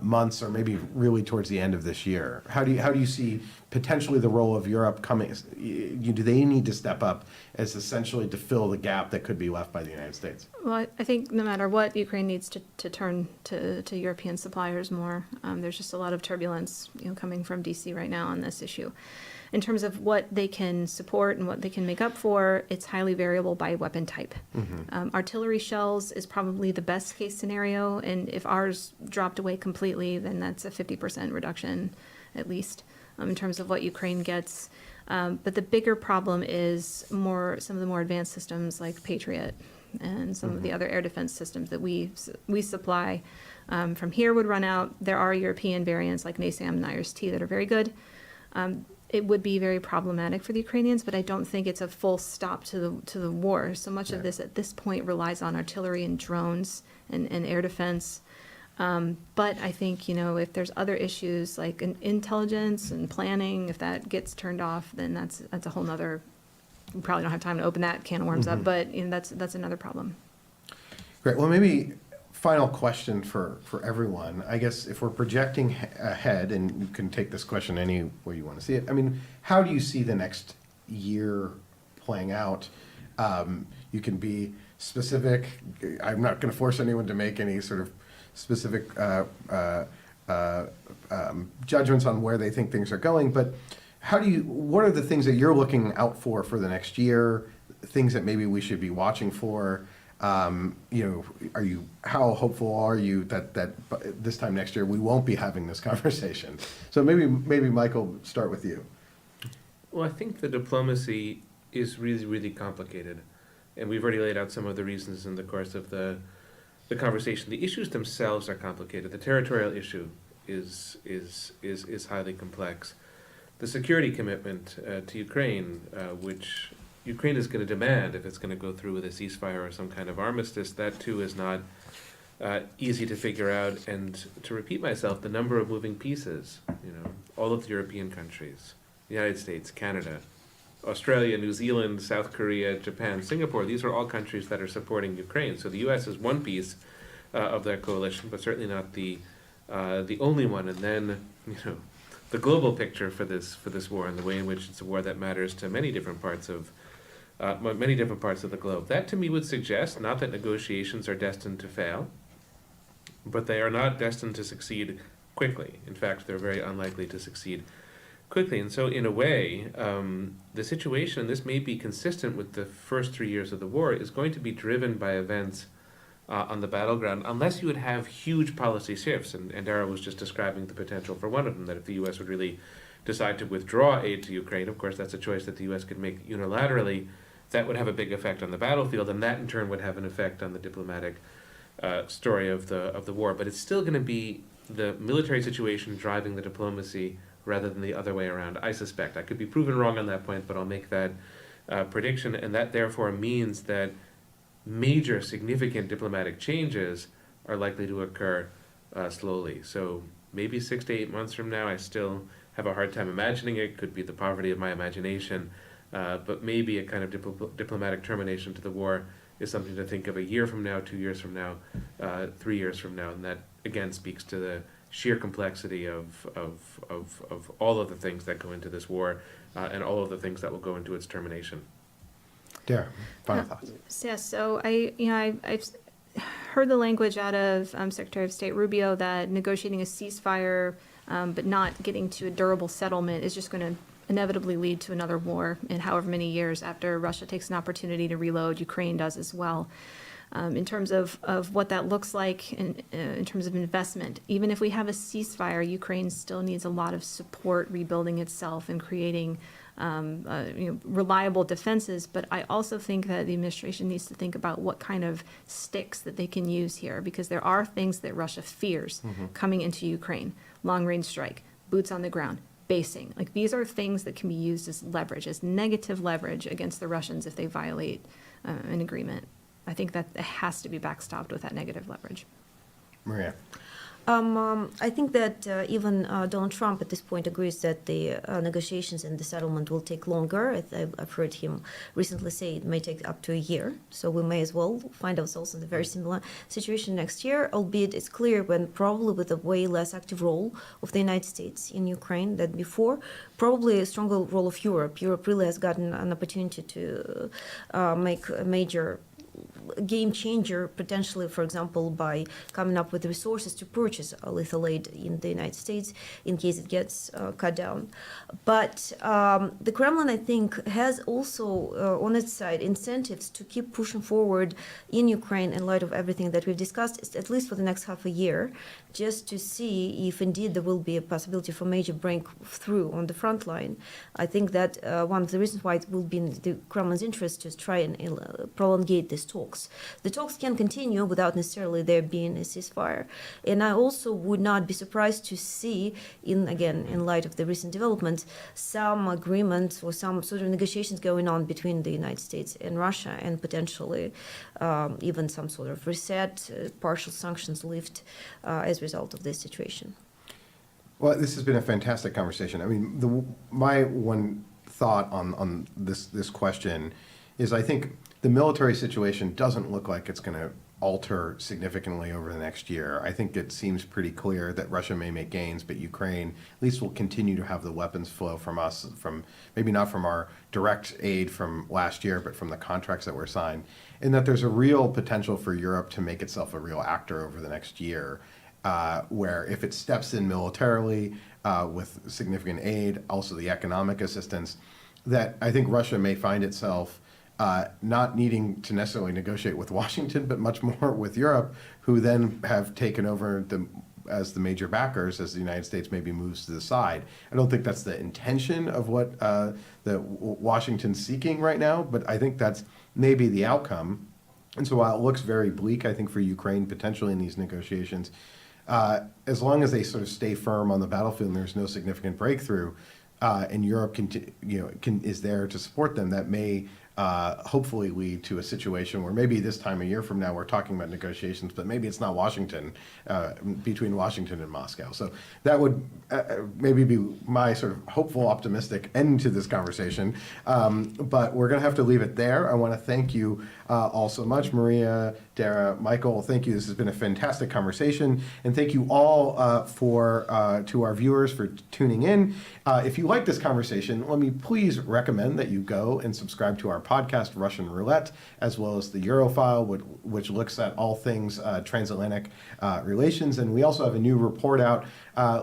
months, or maybe really towards the end of this year? How do you see potentially the role of Europe coming? Do they need to step up as essentially to fill the gap that could be left by the United States? Well, I think no matter what, Ukraine needs to turn to European suppliers more. There's just a lot of turbulence, coming from DC right now on this issue. In terms of what they can support and what they can make up for, it's highly variable by weapon type. Artillery shells is probably the best case scenario, and if ours dropped away completely, then that's a 50% reduction at least in terms of what Ukraine gets. But the bigger problem is some of the more advanced systems like Patriot and some of the other air defense systems that we supply from here would run out. There are European variants like NASAM and IRIS-T that are very good. It would be very problematic for the Ukrainians, but I don't think it's a full stop to the war. So much of this at this point relies on artillery and drones and air defense. But I think, if there's other issues like intelligence and planning, if that gets turned off, then that's a whole nother, we probably don't have time to open that can of worms up, but that's another problem. Great. Well, maybe final question for everyone. I guess if we're projecting ahead, and you can take this question any way you want to see it, I mean, how do you see the next year playing out? You can be specific. I'm not going to force anyone to make any sort of specific judgments on where they think things are going, but what are the things that you're looking out for the next year, things that maybe we should be watching for? How hopeful are you that this time next year we won't be having this conversation? So maybe Michael, start with you. Well, I think the diplomacy is really, really complicated, and we've already laid out some of the reasons in the course of the conversation. The issues themselves are complicated. The territorial issue is highly complex. The security commitment to Ukraine, which Ukraine is going to demand if it's going to go through with a ceasefire or some kind of armistice, that too is not easy to figure out. And to repeat myself, the number of moving pieces, all of the European countries, the United States, Canada, Australia, New Zealand, South Korea, Japan, Singapore, these are all countries that are supporting Ukraine. So the U.S. is one piece of that coalition, but certainly not the only one. And then, the global picture for this war and the way in which it's a war that matters to many different parts of many different parts of the globe. That to me would suggest not that negotiations are destined to fail, but they are not destined to succeed quickly. In fact, they're very unlikely to succeed quickly. And so in a way, the situation, this may be consistent with the first 3 years of the war, is going to be driven by events on the battleground, unless you would have huge policy shifts. And Dara was just describing the potential for one of them, that if the U.S. would really decide to withdraw aid to Ukraine, of course that's a choice that the U.S. could make unilaterally, that would have a big effect on the battlefield, and that in turn would have an effect on the diplomatic story of the war. But it's still going to be the military situation driving the diplomacy rather than the other way around, I suspect. I could be proven wrong on that point, but I'll make that prediction, and that therefore means that major significant diplomatic changes are likely to occur slowly. So maybe 6 to 8 months from now, I still have a hard time imagining it. Could be the poverty of my imagination, but maybe a kind of diplomatic termination to the war is something to think of a year from now, 2 years from now, 3 years from now, and that again speaks to the sheer complexity of all of the things that go into this war and all of the things that will go into its termination. Dara, final thoughts. Yes, so I've heard the language out of Secretary of State Rubio that negotiating a ceasefire but not getting to a durable settlement is just going to inevitably lead to another war in however many years after Russia takes an opportunity to reload. Ukraine does as well. In terms of what that looks like in terms of investment, even if we have a ceasefire, Ukraine still needs a lot of support rebuilding itself and creating reliable defenses. But I also think that the administration needs to think about what kind of sticks that they can use here, because there are things that Russia fears coming into Ukraine: long-range strike, boots on the ground, basing. Like, these are things that can be used as leverage, as negative leverage against the Russians if they violate an agreement. I think that it has to be backstopped with that negative leverage. Maria. I think that even Donald Trump at this point agrees that the negotiations and the settlement will take longer. I've heard him recently say it may take up to a year, so we may as well find ourselves in a very similar situation next year, albeit it's clear when probably with a way less active role of the United States in Ukraine than before, probably a stronger role of Europe. Europe really has gotten an opportunity to make a major game changer, potentially, for example, by coming up with the resources to purchase lethal aid in the United States in case it gets cut down. But the Kremlin, I think, has also on its side incentives to keep pushing forward in Ukraine in light of everything that we've discussed, at least for the next half a year, just to see if indeed there will be a possibility for major breakthrough on the front line. I think that one of the reasons why it will be in the Kremlin's interest to try and prolongate these talks. The talks can continue without necessarily there being a ceasefire. And I also would not be surprised to see, in light of the recent developments, some agreements or some sort of negotiations going on between the United States and Russia, and potentially even some sort of reset, partial sanctions lift as a result of this situation. Well, this has been a fantastic conversation. I mean, my one thought on this question is, I think the military situation doesn't look like it's going to alter significantly over the next year. I think it seems pretty clear that Russia may make gains, but Ukraine at least will continue to have the weapons flow from us, from maybe not from our direct aid from last year, but from the contracts that were signed, and that there's a real potential for Europe to make itself a real actor over the next year, where if it steps in militarily with significant aid, also the economic assistance, that I think Russia may find itself not needing to necessarily negotiate with Washington, but much more with Europe, who then have taken over as the major backers as the United States maybe moves to the side. I don't think that's the intention of what the Washington's seeking right now, but I think that's maybe the outcome. And so while it looks very bleak, I think, for Ukraine potentially in these negotiations, as long as they sort of stay firm on the battlefield and there's no significant breakthrough, and Europe is there to support them, that may hopefully lead to a situation where maybe this time a year from now we're talking about negotiations, but maybe it's not Washington, between Washington and Moscow. So that would maybe be my sort of hopeful, optimistic end to this conversation. But we're going to have to leave it there. I want to thank you all so much, Maria, Dara, Michael. Thank you. This has been a fantastic conversation. And thank you all to our viewers for tuning in. If you like this conversation, let me please recommend that you go and subscribe to our podcast, Russian Roulette, as well as the Eurofile, which looks at all things transatlantic relations. And we also have a new report out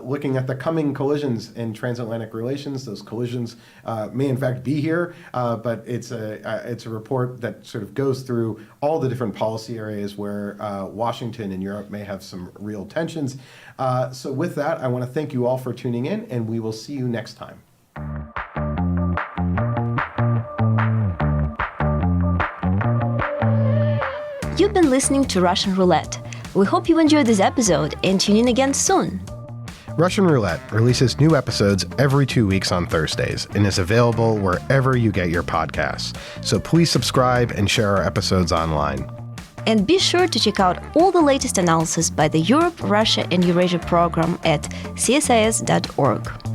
looking at the coming collisions in transatlantic relations. Those collisions may in fact be here, but it's a report that sort of goes through all the different policy areas where Washington and Europe may have some real tensions. So with that, I want to thank you all for tuning in, and we will see you next time. You've been listening to Russian Roulette. We hope you enjoyed this episode and tune in again soon. Russian Roulette releases new episodes every 2 weeks on Thursdays and is available wherever you get your podcasts. So please subscribe and share our episodes online. And be sure to check out all the latest analysis by the Europe, Russia, and Eurasia program at CSIS.org.